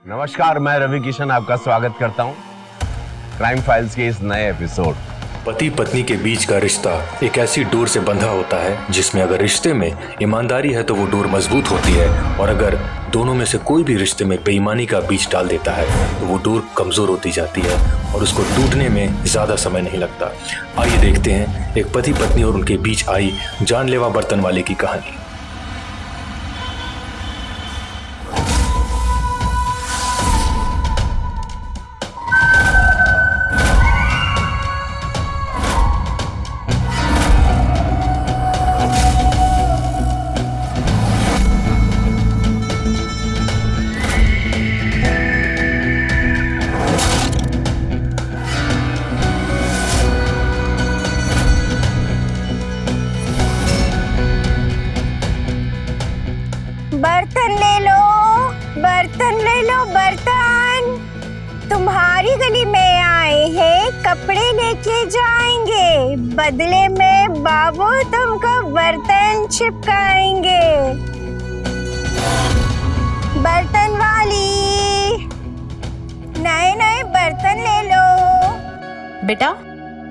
नमस्कार, मैं रवि किशन आपका स्वागत करता हूं क्राइम फाइल्स के इस नए एपिसोड। पति पत्नी के बीच का रिश्ता एक ऐसी डोर से बंधा होता है जिसमें अगर रिश्ते में ईमानदारी है तो वो डोर मजबूत होती है, और अगर दोनों में से कोई भी रिश्ते में बेईमानी का बीज डाल देता है तो वो डोर कमजोर होती जाती है और उसको टूटने में ज्यादा समय नहीं लगता। आइए देखते हैं एक पति पत्नी और उनके बीच आई जानलेवा बर्तन वाले की कहानी। बर्तन ले लो, बर्तन ले लो, बर्तन। तुम्हारी गली में आए हैं, कपड़े लेके जाएंगे, बदले में बाबू तुमको बर्तन चिपकाएंगे। बर्तन वाली, नए नए बर्तन ले लो। बेटा,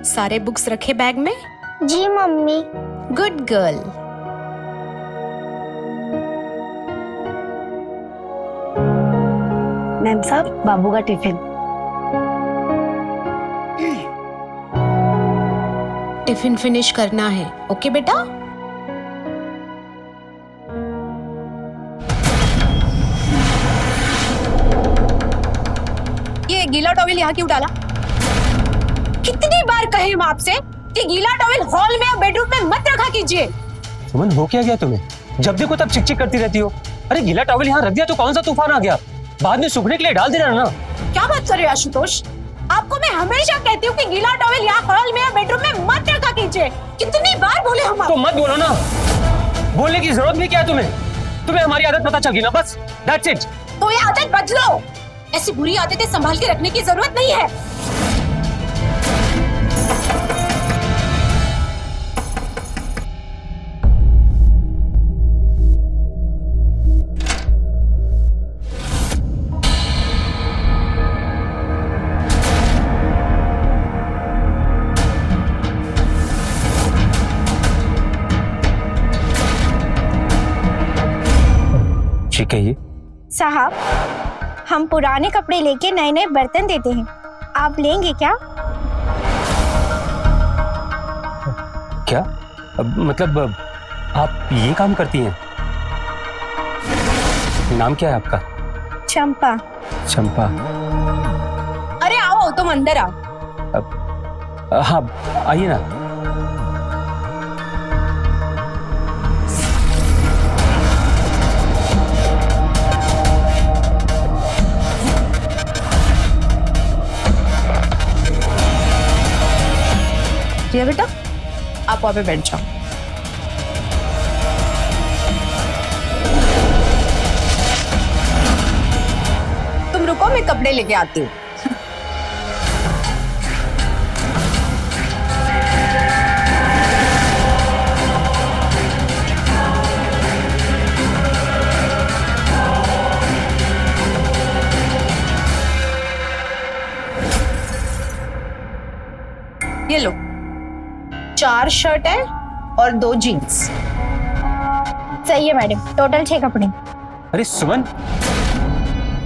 सारे बुक्स रखे बैग में? जी मम्मी। Good girl. मैम साहब, बाबू का टिफिन। टिफिन फिनिश करना है, ओके बेटा? ये गीला टॉवेल यहाँ क्यों डाला? कितनी बार कहे हम आपसे कि गीला टॉवेल हॉल में या बेडरूम में मत रखा कीजिए। सुमन, हो क्या गया तुम्हें? जब देखो तब चिक चिक करती रहती हो। अरे गीला टॉवेल यहाँ रख दिया तो कौन सा तूफान आ गया? बाद में सूखने के लिए डाल देना ना। क्या बात कर रहे हो आशुतोष? आपको मैं हमेशा कहती हूँ कि गीला टॉवेल यहाँ हॉल में या बेडरूम में मत रखा कीजिए। कितनी बार बोले हम आपको? तो मत बोलो ना। बोलने की जरूरत भी क्या है तुम्हें? तुम्हें हमारी आदत पता चल गई ना, बस दैट्स इट। तो ये आदत बदलो। ऐसी बुरी आदतें संभाल के रखने की जरूरत नहीं है। ठीक है। ये साहब, हम पुराने कपड़े लेके नए नए बर्तन देते हैं, आप लेंगे क्या? क्या मतलब आप ये काम करती हैं? नाम क्या है आपका? चंपा। चंपा। अरे आओ, तुम अंदर आओ। हाँ आइए ना। रिया बेटा, आप वहाँ पे बैठ जाओ। तुम रुको, मैं कपड़े लेके आती हूँ। ये लो, 4 शर्ट है और 2 जीन्स। सही है मैडम, टोटल 6 कपड़े। अरे सुमन,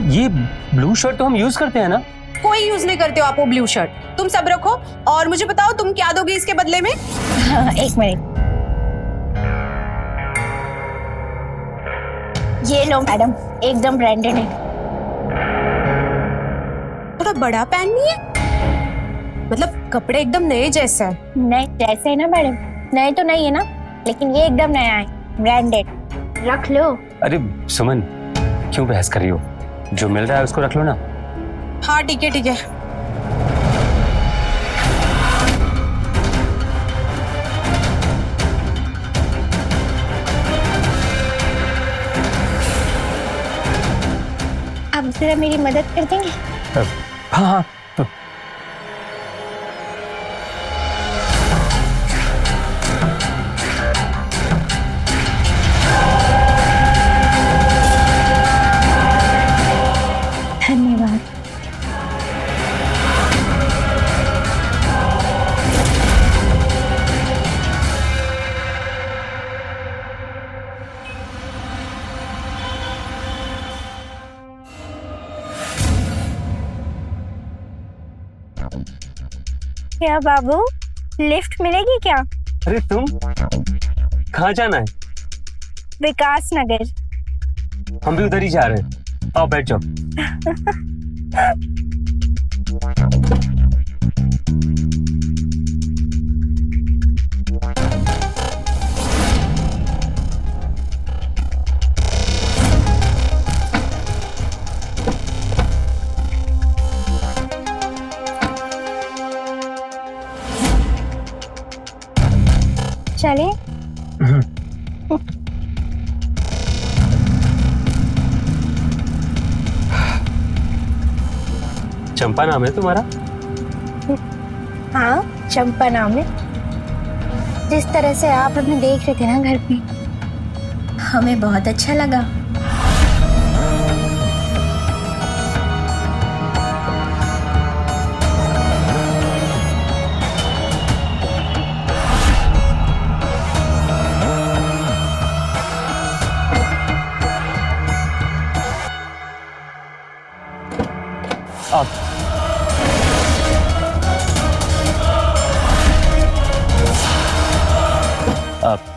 ये ब्लू शर्ट तो हम यूज करते हैं ना? कोई यूज नहीं करते हो आप वो ब्लू शर्ट। तुम सब रखो और मुझे बताओ तुम क्या दोगे इसके बदले में? एक मिनट, ये लो मैडम, एकदम ब्रांडेड है। थोड़ा बड़ा पैन नहीं है? मतलब कपड़े एकदम नए जैसे है। नए जैसे है ना मैडम? नए तो नहीं है ना, लेकिन ये एकदम नया है, ब्रांडेड। रख लो। अरे सुमन, क्यों बहस कर रही हो? जो मिल रहा है उसको रख लो ना। हाँ ठीक है ठीक है। आप जरा मेरी मदद कर देंगे? हाँ हाँ। क्या बाबू, लिफ्ट मिलेगी क्या? अरे तुम कहाँ जाना है? विकास नगर। हम भी उधर ही जा रहे हैं, आओ बैठ जाओ। चले। चंपा नाम है तुम्हारा? हाँ, चंपा नाम है। जिस तरह से आप हमें देख रहे थे ना घर पे, हमें बहुत अच्छा लगा।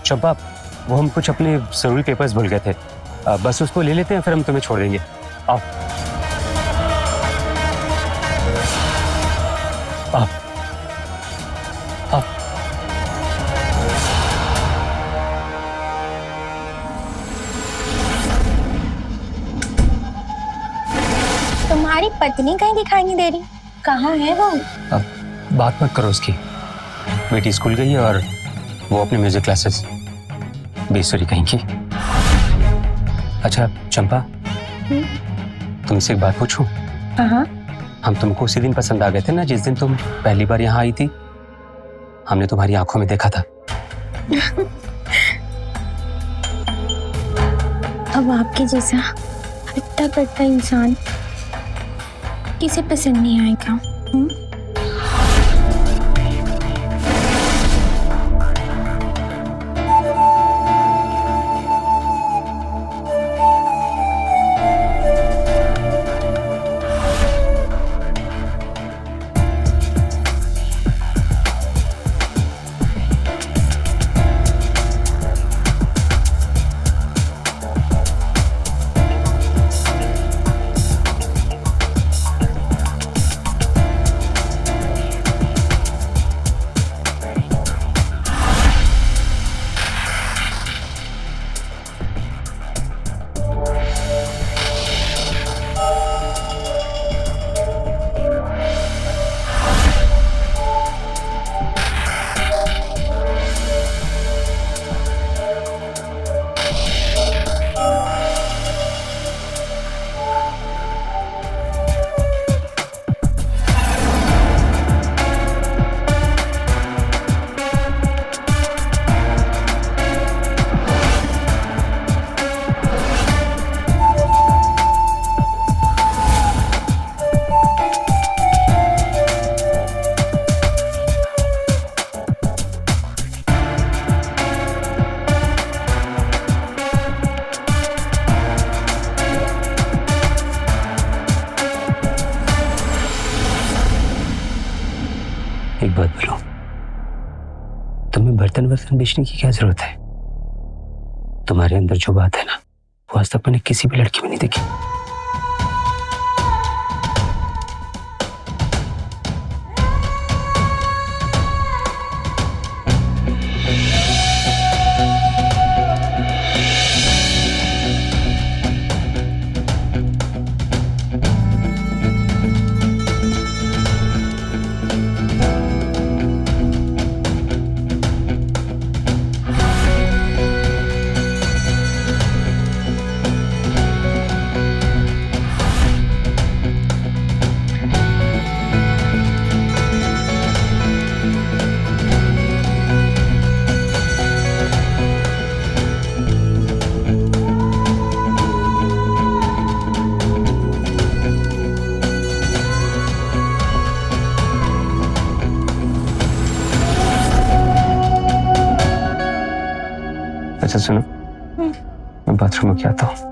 चंपा, वो हम कुछ अपने जरूरी पेपर्स भूल गए थे, बस उसको ले लेते हैं, फिर हम तुम्हें छोड़ देंगे। आओ आओ आओ। तुम्हारी पत्नी कहीं दिखाई नहीं दे रही, कहाँ है वो? बात मत करो उसकी, बेटी स्कूल गई है और वो अपने म्यूजिक क्लासेस। बेसुरी कहीं की। अच्छा चंपा, तुमसे एक बात पूछूं? हाँ। हम तुमको उसी दिन पसंद आ गए थे ना, जिस दिन तुम पहली बार यहाँ आई थी? हमने तुम्हारी आंखों में देखा था। अब आपके जैसा हट्टा कट्टा इंसान किसे पसंद नहीं आएगा? एक बात बोलो, तुम्हें बर्तन वर्तन बेचने की क्या जरूरत है? तुम्हारे अंदर जो बात है ना, वो आज तक मैंने किसी भी लड़की में नहीं देखी। अच्छा सुनो, मैं बाथरूम में आता हूँ।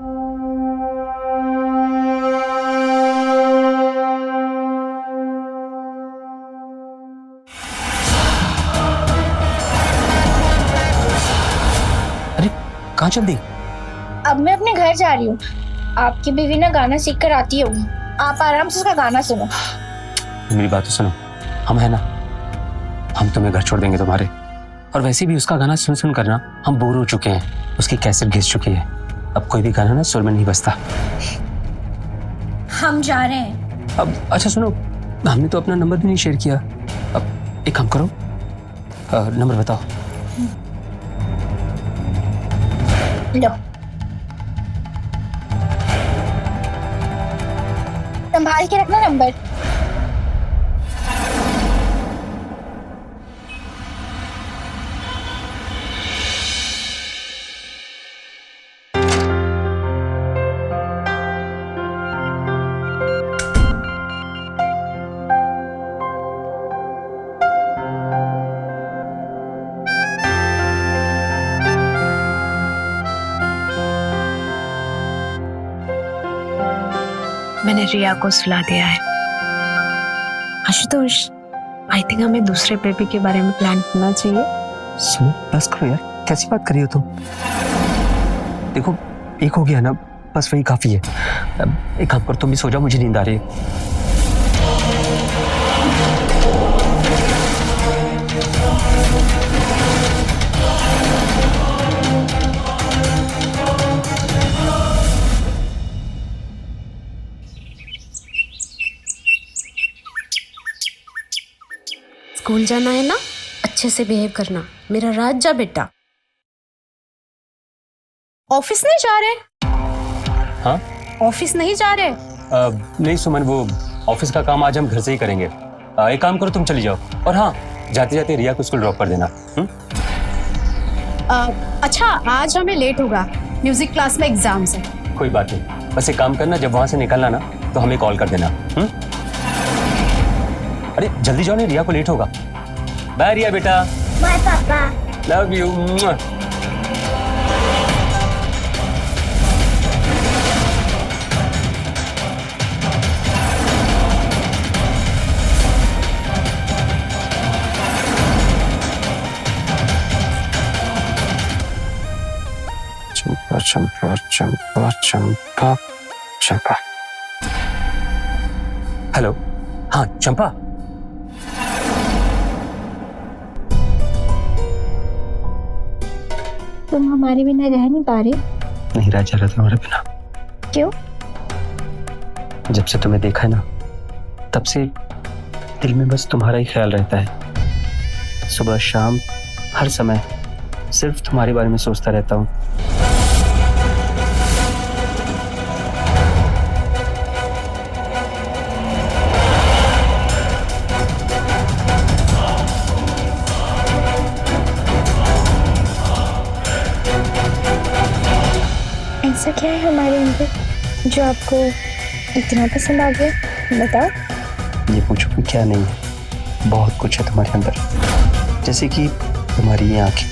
कहाँ चल दी? अब मैं अपने घर जा रही हूँ। आपकी बीवी ना गाना सीख कर आती होगी, आप आराम से उसका गाना सुनो। मेरी बात तो सुनो, हम है ना, हम तुम्हें घर छोड़ देंगे तुम्हारे। और वैसे भी उसका गाना सुन सुन कर ना हम बोर हो चुके हैं, उसकी कैसेट घिस चुकी है। अब कोई भी गाना ना सुर में नहीं बजता। हम जा रहे हैं। अब अच्छा सुनो, हमने तो अपना नंबर भी नहीं शेयर किया। अब एक काम करो, नंबर बताओ। लो, संभाल के रखना नंबर। मैंने रिया को सुला दिया है। आशुतोष, आई थिंक हमें दूसरे बेबी के बारे में प्लान करना चाहिए। सुनो, बस करो यार, कैसी बात कर रही हो तुम? देखो, एक हो गया ना, बस वही काफी है। अब एक काम करो, तुम भी सो जाओ, मुझे नींद आ रही है। स्कूल जाना है ना, अच्छे से बिहेव करना, मेरा राजा बेटा। ऑफिस नहीं जा रहे? हाँ? ऑफिस नहीं जा रहे? नहीं सुमन, वो ऑफिस का काम आज हम घर से ही करेंगे। एक काम करो, तुम चली जाओ। और हाँ, जाते जाते रिया को स्कूल ड्रॉप कर देना। अच्छा, आज हमें लेट होगा, म्यूजिक क्लास में एग्जाम्स है। कोई बात नहीं, बस एक काम करना, जब वहां से निकलना ना तो हमें कॉल कर देना। अरे जल्दी जाओ, नहीं रिया को लेट होगा। बाय रिया बेटा। बाय पापा। Love you. Champa Champa Champa Champa Champa. Hello, हाँ चंपा। तुम हमारे बिना रह नहीं पा रहे? नहीं रह जा रहा तुम्हारे बिना। क्यों? जब से तुम्हें देखा है ना, तब से दिल में बस तुम्हारा ही ख्याल रहता है। सुबह शाम हर समय सिर्फ तुम्हारे बारे में सोचता रहता हूँ। ऐसा क्या है हमारे अंदर जो आपको इतना पसंद आ गया? बताओ। ये पूछो कि क्या नहीं है, बहुत कुछ है तुम्हारे अंदर, जैसे कि तुम्हारी ये आंखें।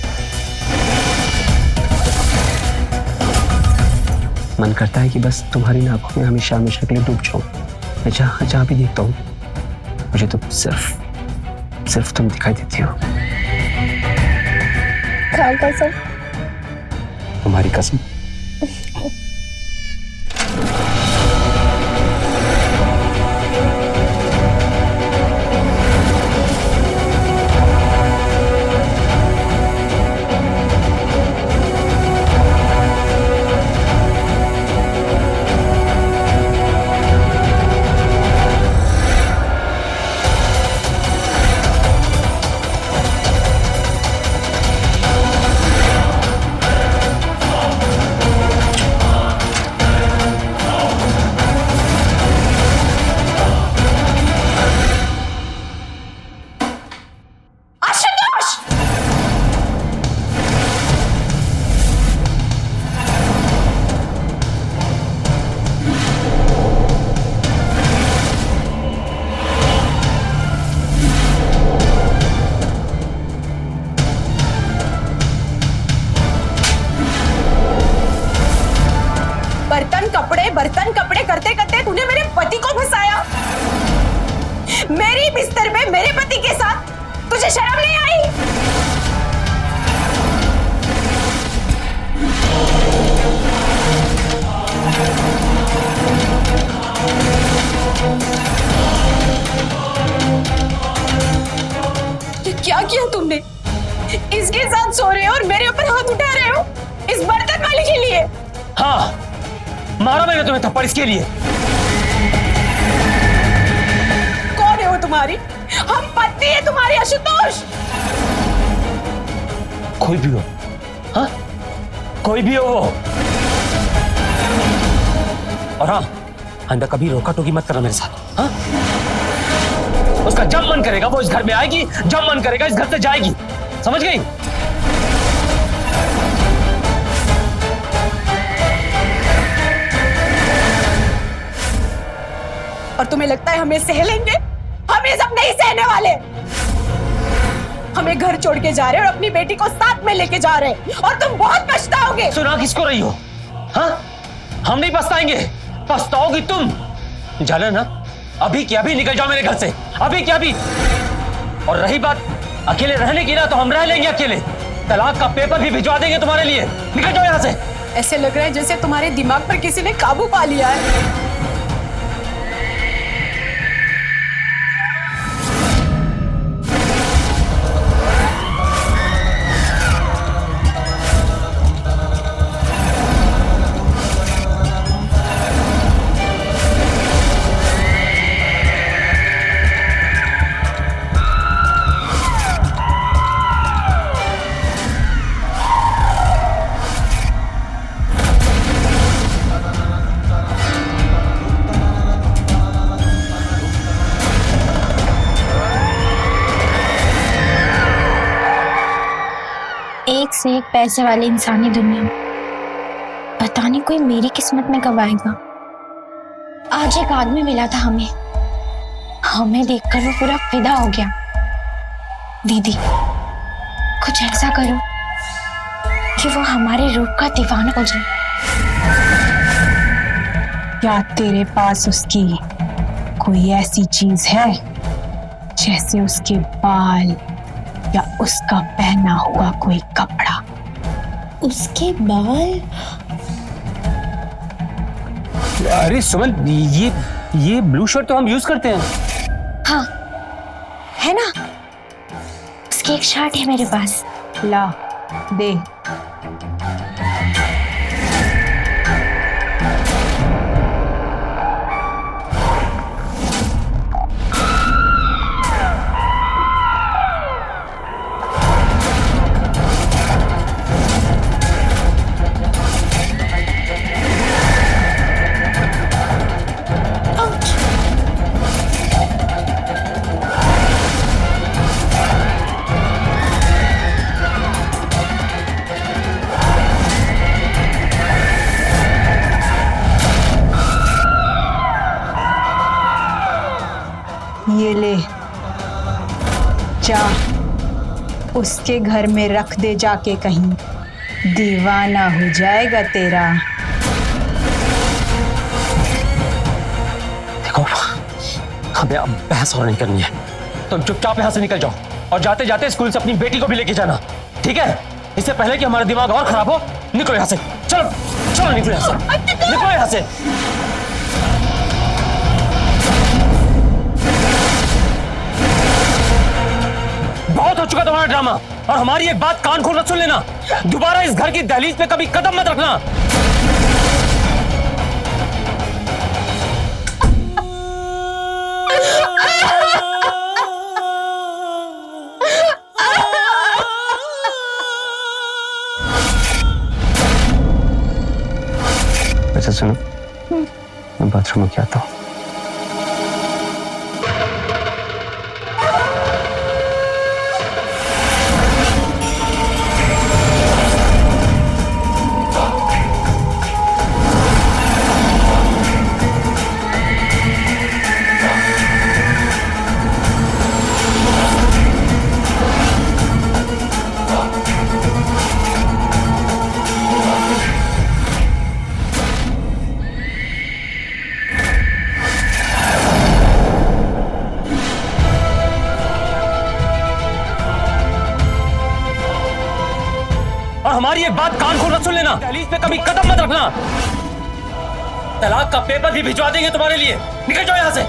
मन करता है कि बस तुम्हारी आंखों में हमेशा हमेशा के लिए डूब जाऊं। मैं जहाँ जहाँ भी देखता हूँ, मुझे तो सिर्फ तुम दिखाई देती हो। खाओ कसम। तुम्हारी कसम। बर्तन कपड़े करते करते तूने मेरे पति को फंसाया। मेरी बिस्तर पे मेरे पति के साथ तुझे शर्म नहीं आई? तूने? इसके साथ सो रहे हो और मेरे ऊपर हाथ उठा रहे हो इस बर्तन वाली के लिए? हाँ, मारा मैंने तुम्हें थप्पड़ इसके लिए। कौन है वो तुम्हारी? हम पत्नी है तुम्हारी आशुतोष। कोई भी हो, हाँ, कोई भी हो वो। और हाँ, अंदर कभी रोका टोकी मत करना मेरे साथ। हाँ, उसका जब मन करेगा वो इस घर में आएगी, जब मन करेगा इस घर से जाएगी, समझ गई? और तुम्हें लगता है हम ये सह लेंगे? हम ये सब नहीं सहने वाले। हमें घर छोड़ के जा रहे हैं और अपनी बेटी को साथ में लेके जा रहे हैं और तुम बहुत पछताओगे। सुना किसको रही हो? हाँ, हम नहीं पछताएंगे, पछताओगी तुम। जाना ना, अभी क्या अभी निकल जाओ मेरे घर से, अभी क्या अभी। और रही बात अकेले रहने की ना, तो हम रह लेंगे अकेले। तलाक का पेपर भी भिजवा देंगे तुम्हारे लिए। निकल जाओ यहाँ से। ऐसे लग रहा है जैसे तुम्हारे दिमाग पर किसी ने काबू पा लिया है। एक से एक पैसे वाली इंसानी दुनिया में पता नहीं कोई मेरी किस्मत में कब आएगा। आज एक आदमी मिला था हमें देखकर वो पूरा फिदा हो गया। दीदी, कुछ ऐसा करो कि वो हमारे रूप का दीवाना हो जाए। क्या तेरे पास उसकी कोई ऐसी चीज है जैसे उसके बाल या उसका पहना हुआ कोई कपड़ा? उसके बाल? अरे सुमन, ये ब्लू शर्ट तो हम यूज करते हैं। हाँ है ना, उसकी एक शर्ट है मेरे पास। ला दे। ये ले, जा उसके घर में रख दे जाके, कहीं दीवाना हो जाएगा तेरा। देखो, हमें अब बहस और नहीं करनी है, तुम चुपचाप यहाँ से निकल जाओ और जाते जाते स्कूल से अपनी बेटी को भी लेके जाना, ठीक है? इससे पहले कि हमारा दिमाग और खराब हो। निकलो यहाँ से, चलो चलो, निकलो यहाँ से, निकलो यहाँ से। बहुत हो चुका तुम्हारा ड्रामा, और हमारी एक बात कान खोल कर सुन लेना, दोबारा इस घर की दहलीज पे कभी कदम मत रखना। अच्छा सुनो, मैं बाथरूम में क्या आता हूँ। और हमारी एक बात कान खोल कर सुन लेना, दहलीज पे कभी कदम मत रखना। तलाक का पेपर भी भिजवा देंगे तुम्हारे लिए। निकल जाओ यहाँ से।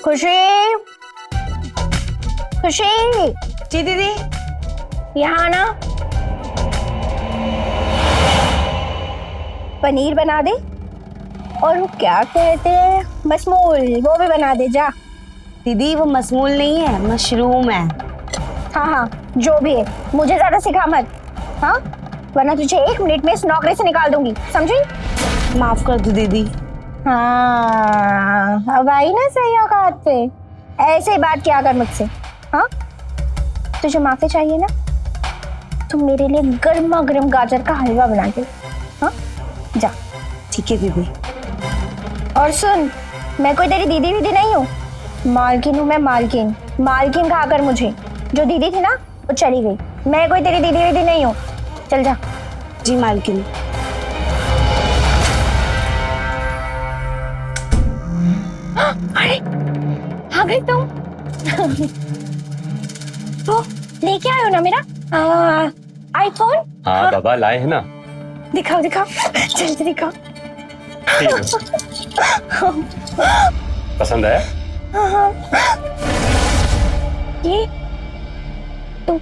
खुशी, खुशी, जी दीदी। यहाँ ना पनीर बना दे, और वो क्या कहते हैं मसमूल, वो भी बना दे जा। दीदी वो मसमूल नहीं है, मशरूम है। हाँ हाँ, जो भी है, मुझे ज्यादा सिखा मत, हाँ, वरना तुझे 1 मिनट में इस नौकरी से निकाल दूंगी, समझी? माफ कर दो दीदी। हाँ, अब आई ना सही औकात पे, ऐसे ही बात किया कर मुझसे। हाँ, तुझे माफी चाहिए ना, तुम मेरे लिए गर्मा गर्म गाजर का हलवा बना दे। हाँ, जा। ठीक है दीदी। और सुन, मैं कोई तेरी दीदी वीदी नहीं हूँ, मालकिन हूँ मैं, मालकिन। मालकिन कहा कर मुझे, जो दीदी थी ना वो चली गई, मैं कोई तेरी दीदी वीदी नहीं हूँ, चल जा। जी मालकिन। अरे आ गई तुम। तो लेके आए हो ना मेरा आईफोन? हाँ बाबा लाए हैं ना। दिखाओ दिखाओ, जल्दी दिखाओ। पसंद आया? ये तो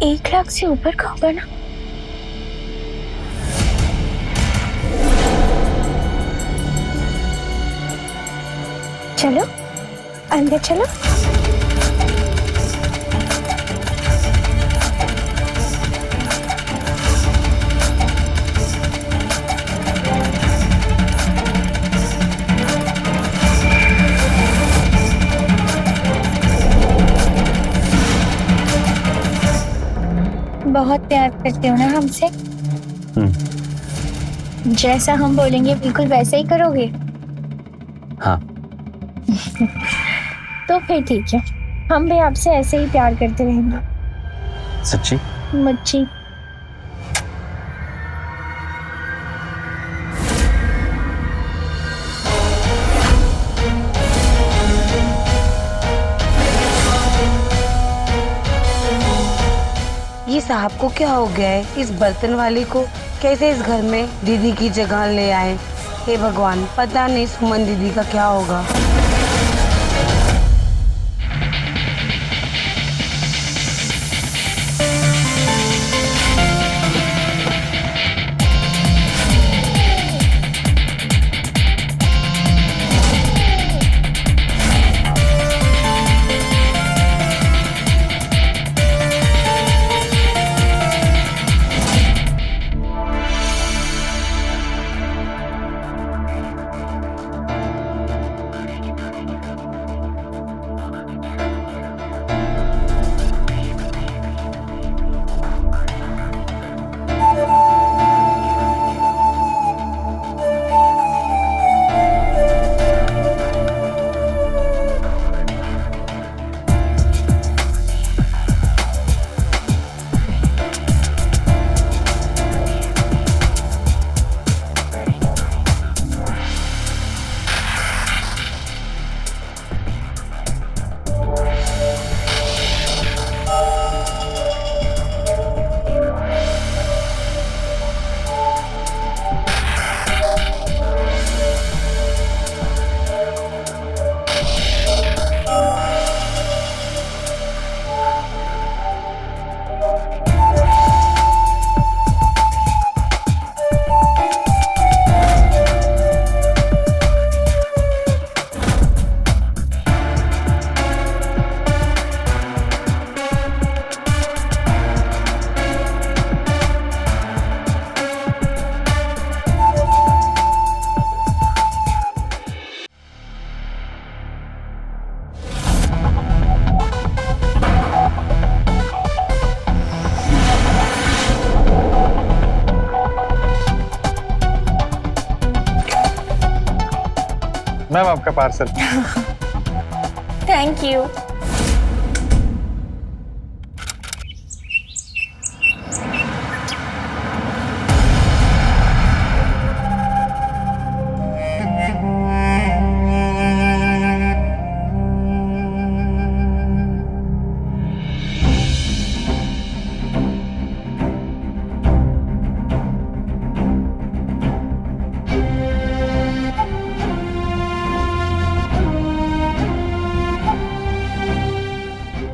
1 लाख से ऊपर का होगा ना? चलो अंदर चलो। बहुत प्यार करते हो ना हमसे? जैसा हम बोलेंगे बिल्कुल वैसे ही करोगे? हाँ। तो फिर ठीक है, हम भी आपसे ऐसे ही प्यार करते रहेंगे। सच्ची? मुझे ये साहब को क्या हो गया है? इस बर्तन वाले को कैसे इस घर में दीदी की जगह ले आए? हे भगवान, पता नहीं सुमन दीदी का क्या होगा। मैम आपका पार्सल। Thank you.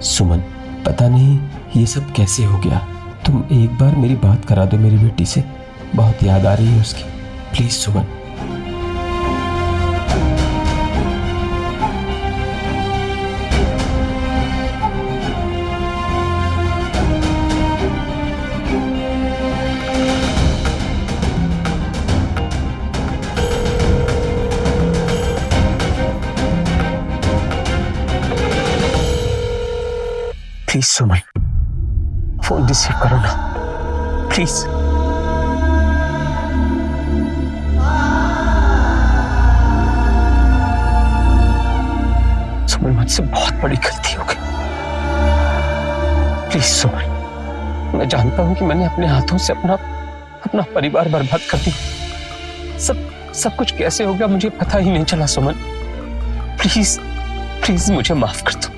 सुमन, पता नहीं ये सब कैसे हो गया। तुम एक बार मेरी बात करा दो मेरी बेटी से, बहुत याद आ रही है उसकी। Please Suman. Please Suman, phone receive करो ना प्लीज। सुमन, मुझसे बहुत बड़ी गलती हो गई। प्लीज सुमन, मैं जानता हूं कि मैंने अपने हाथों से अपना परिवार बर्बाद कर दिया। सब कुछ कैसे हो गया मुझे पता ही नहीं चला। सुमन, प्लीज प्लीज मुझे माफ कर दो।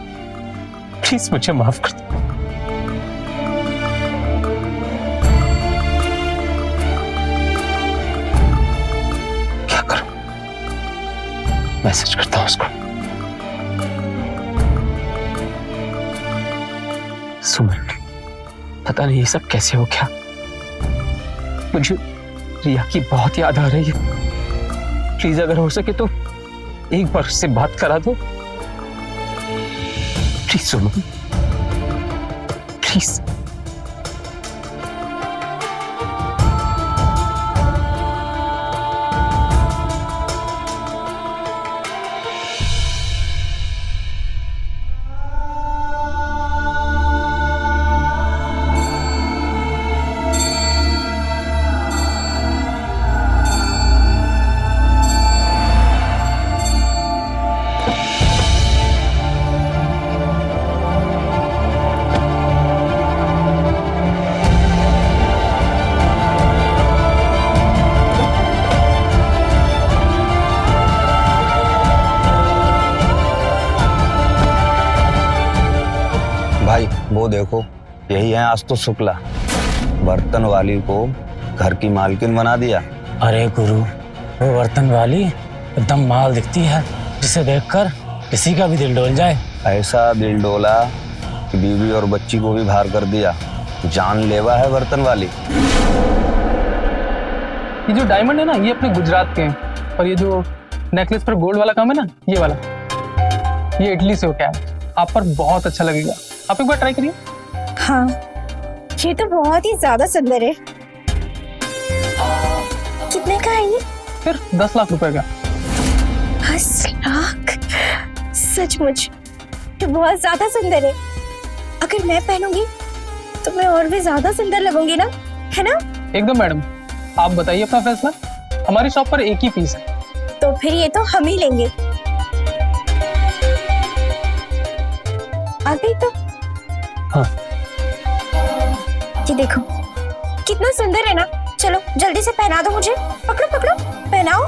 प्लीज मुझे माफ कर दो। क्या करूं? मैसेज करता हूं उसको। सुमन, पता नहीं ये सब कैसे हो गया। मुझे रिया की बहुत याद आ रही है। प्लीज अगर हो सके तो एक बार उससे बात करा दो। Please Suman, please. भाई वो देखो, यही है आज तो शुक्ला, बर्तन वाली को घर की मालकिन बना दिया। अरे गुरु, वो बर्तन वाली एकदम माल दिखती है, जिसे देखकर किसी का भी दिल डोल जाए। ऐसा दिल डोला कि बीवी और बच्ची को भी बाहर कर दिया। जानलेवा है बर्तन वाली। ये जो डायमंड है ना, ये अपने गुजरात के हैं, और ये जो नेकलेस पर गोल्ड वाला काम है ना, ये वाला, ये इटली से होके आया। आप पर बहुत अच्छा लगेगा, आप एक बार ट्राई करिए। हाँ, ये तो बहुत ही ज्यादा सुंदर है। कितने का है ये? फिर 10 लाख रुपए का। 10 लाख? सचमुच ये बहुत ज्यादा सुंदर है। अगर मैं पहनूंगी तो मैं और भी ज्यादा सुंदर लगूंगी ना, है ना? एकदम मैडम, आप बताइए अपना फैसला। हमारी शॉप पर एक ही पीस है। तो फिर ये तो हम ही लेंगे। आ गई तो? हाँ। ये देखो कितना सुंदर है ना। चलो जल्दी से पहना दो मुझे। पकड़ो पकड़ो, पहनाओ।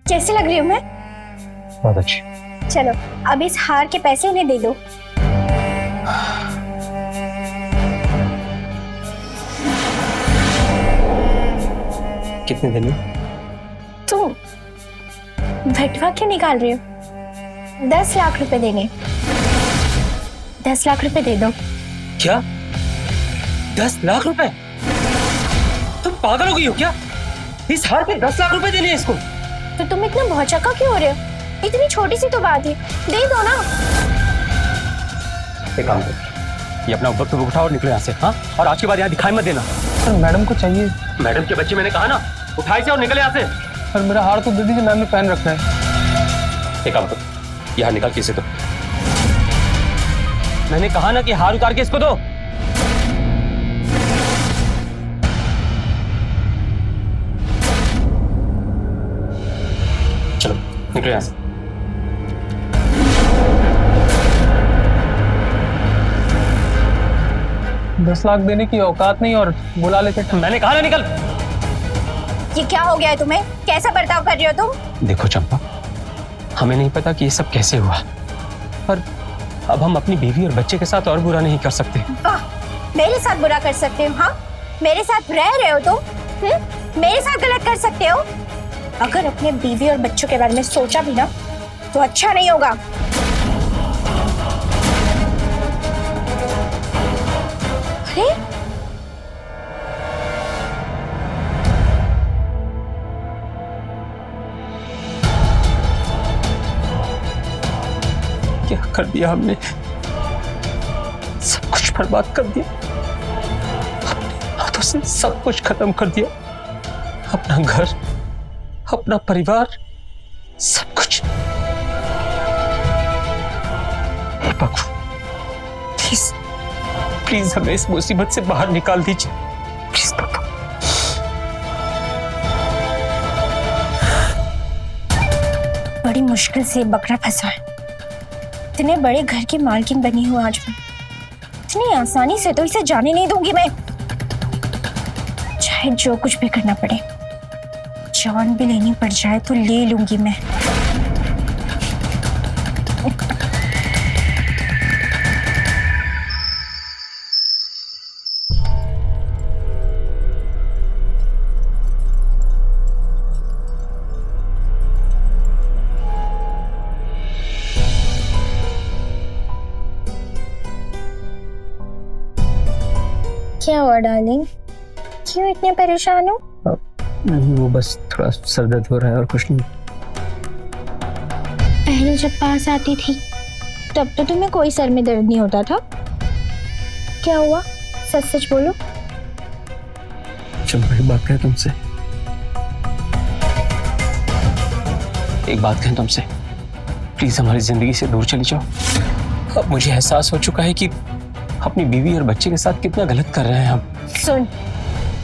कैसी लग रही हूँ मैं? बहुत अच्छी। चलो अब इस हार के पैसे इन्हें दे दो। कितने दिन में? तुम भटवा क्यों निकाल रही हो? 10 लाख रुपए देंगे। 10 लाख रुपए दे दो। क्या? 10 लाख रुपए? तुम पागल हो गई हो क्या? इस हार पे 10 लाख रुपए देने हैं इसको? तो तुम इतना भौचक्का क्यों हो रहे हो? इतनी छोटी सी तो बात है, दे दो ना। एक काम करो, ये अपना वक्त उठाओ और निकलो यहाँ से। हाँ, और आज के बाद यहाँ दिखाई मत देना। सर मैडम को चाहिए। मैडम के बच्चे, मैंने कहा ना, उठाई से और निकले यहाँ से। सर मेरा हार तो दे दीजिए, मैम ने पहन रखा है। एक काम करो, ये हार निकाल के इसे दो। मैंने कहा ना कि हार उतार के इसको दो। निकले यहाँ से। 10 लाख देने की औकात नहीं और बुला लेते। मैंने कहा ना निकल। ये क्या हो गया है तुम्हें? कैसा बर्ताव कर रहे हो तुम? देखो चंपा, हमें नहीं पता कि ये सब कैसे हुआ, पर अब हम अपनी बीवी और बच्चे के साथ और बुरा नहीं कर सकते। वाह, मेरे साथ बुरा कर सकते हो? हाँ, मेरे साथ रह रहे हो तुम? मेरे साथ गलत कर सकते हो? अगर अपने बीवी और बच्चों के बारे में सोचा भी ना तो अच्छा नहीं होगा। अरे क्या कर दिया हमने? सब कुछ बर्बाद कर दिया, अपने हाथों से सब कुछ खत्म कर दिया, अपना घर, अपना परिवार, सब कुछ। हे भगवान, प्लीज प्लीज हमें इस मुसीबत से बाहर निकाल दीजिए, प्लीज भगवान। बड़ी मुश्किल से ये बकरा फंसा है। इतने बड़े घर की मालकिन बनी हूँ आज मैं, इतनी आसानी से तो इसे जाने नहीं दूंगी मैं। चाहे जो कुछ भी करना पड़े, जान भी लेनी पड़ जाए तो ले लूंगी मैं। क्या हुआ डार्लिंग? क्यों इतने परेशान हो? वो बस थोड़ा सर दर्द हो रहा है और कुछ नहीं। पहले जब पास आती थी तब तो तुम्हें कोई सर में दर्द नहीं होता था। क्या हुआ? सच सच बोलो। चंपा, एक बात कहें तुमसे, एक बात कहें तुमसे, प्लीज हमारी जिंदगी से दूर चली जाओ। अब मुझे एहसास हो चुका है कि अपनी बीवी और बच्चे के साथ कितना गलत कर रहे हैं हम। सुन,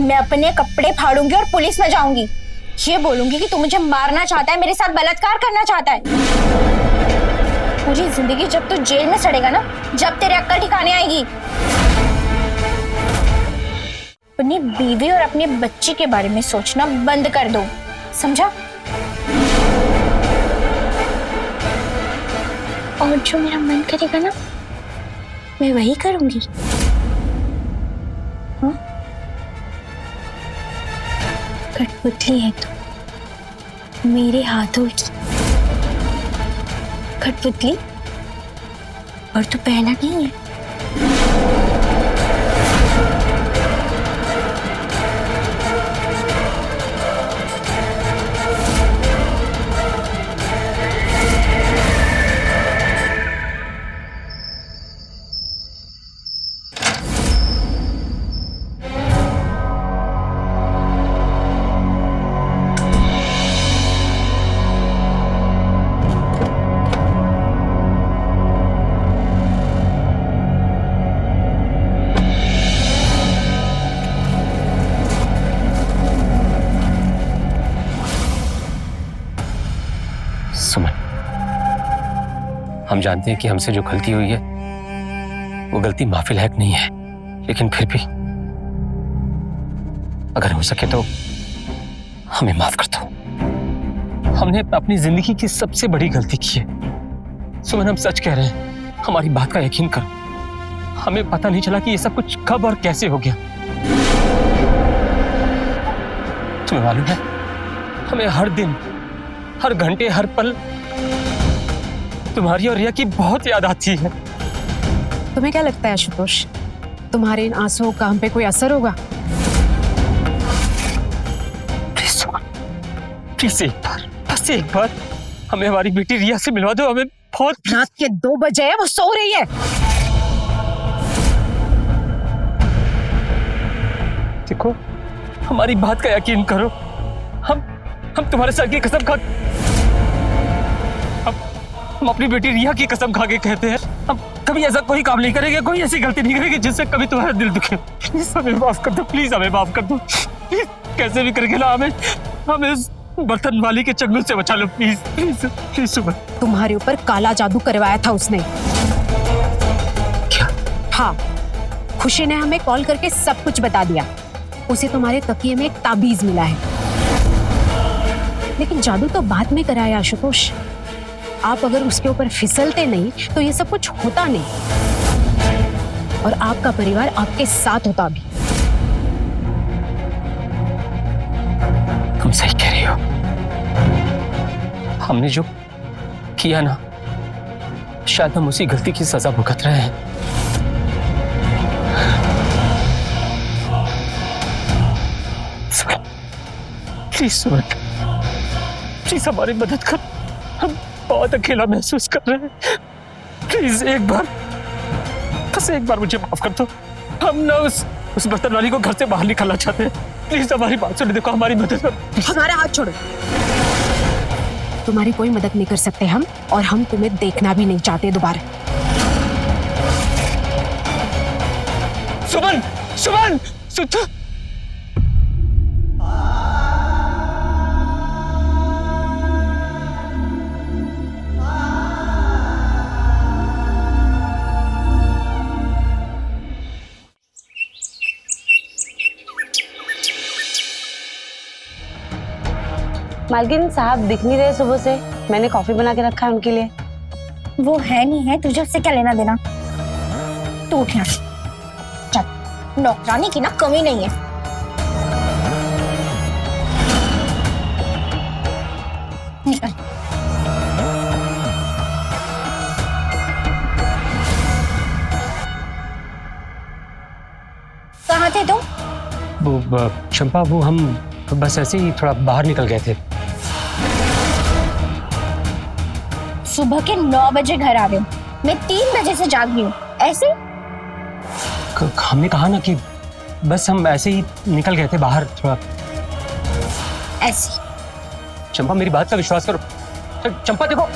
मैं अपने कपड़े फाड़ूंगी और पुलिस में जाऊंगी। ये बोलूंगी कि तू मुझे मारना चाहता है, मेरे साथ बलात्कार करना चाहता है। पूरी जिंदगी जब तू जेल में सड़ेगा ना, जब तेरे अक्ल ठिकाने आएगी। अपनी बीवी और अपने बच्चे के बारे में सोचना बंद कर दो, समझा? और जो मेरा मन करेगा ना मैं वही करूंगी। हाँ? कठपुतली है तू, मेरे हाथों की कठपुतली, और तू पहला नहीं है। सुमन, हम जानते हैं कि हमसे जो गलती हुई है वो गलती माफी लायक नहीं है, लेकिन फिर भी अगर हो सके तो हमें माफ कर दो। हमने अपनी जिंदगी की सबसे बड़ी गलती की है। सुमन, हम सच कह रहे हैं, हमारी बात का यकीन करो। हमें पता नहीं चला कि ये सब कुछ कब और कैसे हो गया। तुम्हें मालूम है, हमें हर दिन, हर घंटे, हर पल तुम्हारी और रिया की बहुत याद आती है। तुम्हें क्या लगता है आशुतोष, तुम्हारे इन आंसुओं का हम पे कोई असर होगा? प्लीज एक बार, बस एक बार हमें हमारी बेटी रिया से मिलवा दो। हमें बहुत रात के 2 बजे है, वो सो रही है। देखो, हमारी बात का यकीन करो। हम तुम्हारे सर की कसम खा, हम अपनी बेटी रिया की कसम खा के कहते हैं, हम कभी ऐसा कोई काम नहीं करेंगे, कोई ऐसी गलती नहीं करेंगे जिससे कभी तुम्हारा दिल दुखे। प्लीज हमें माफ कर दो, प्लीज हमें माफ कर दो, प्लीज कैसे भी करके ना हमें बर्तन वाली के चंगुल से बचा लो प्लीज प्लीज प्लीज सुमन। तुम्हारे ऊपर काला जादू करवाया था उसने। क्या? हाँ, खुशी ने हमें कॉल करके सब कुछ बता दिया। उसे तुम्हारे तकिए में एक ताबीज मिला है। लेकिन जादू तो बाद में कराया आशुतोष। आप अगर उसके ऊपर फिसलते नहीं तो ये सब कुछ होता नहीं, और आपका परिवार आपके साथ होता भी। तुम सही कह रही हो। हमने जो किया ना, शायद हम उसी गलती की सजा भुगत रहे हैं। प्लीज सुमन, प्लीज हमारी मदद कर। हम बहुत अकेला महसूस कर रहे हैं। प्लीज एक बार, बस एक बार मुझे माफ कर दो। हम ना उस बर्तन वाली को घर से बाहर निकालना चाहते हैं। प्लीज हमारी बात सुनो, देखो हमारी मदद करो। हमारा हाथ छोड़ो। तुम्हारी कोई मदद नहीं कर सकते हम, और हम तुम्हें देखना भी नहीं चाहते दोबारा। सुमन, सुमन, मालकिन साहब दिख नहीं रहे सुबह से। मैंने कॉफी बना के रखा है उनके लिए। वो है नहीं है, तुझे उससे क्या लेना देना। तू उठ यहाँ से। चल, नौकरानी की ना कमी नहीं है। निकल। कहाँ थे तुम? वो चंपा, वो हम बस ऐसे ही थोड़ा बाहर निकल गए थे। सुबह के 9 बजे घर आ रहे हो, मैं 3 बजे से जाग रही हूँ। ऐसे हमने कहा ना कि बस हम ऐसे ही निकल गए थे बाहर थोड़ा। ऐसे चंपा मेरी बात का विश्वास करो। चंपा देखो,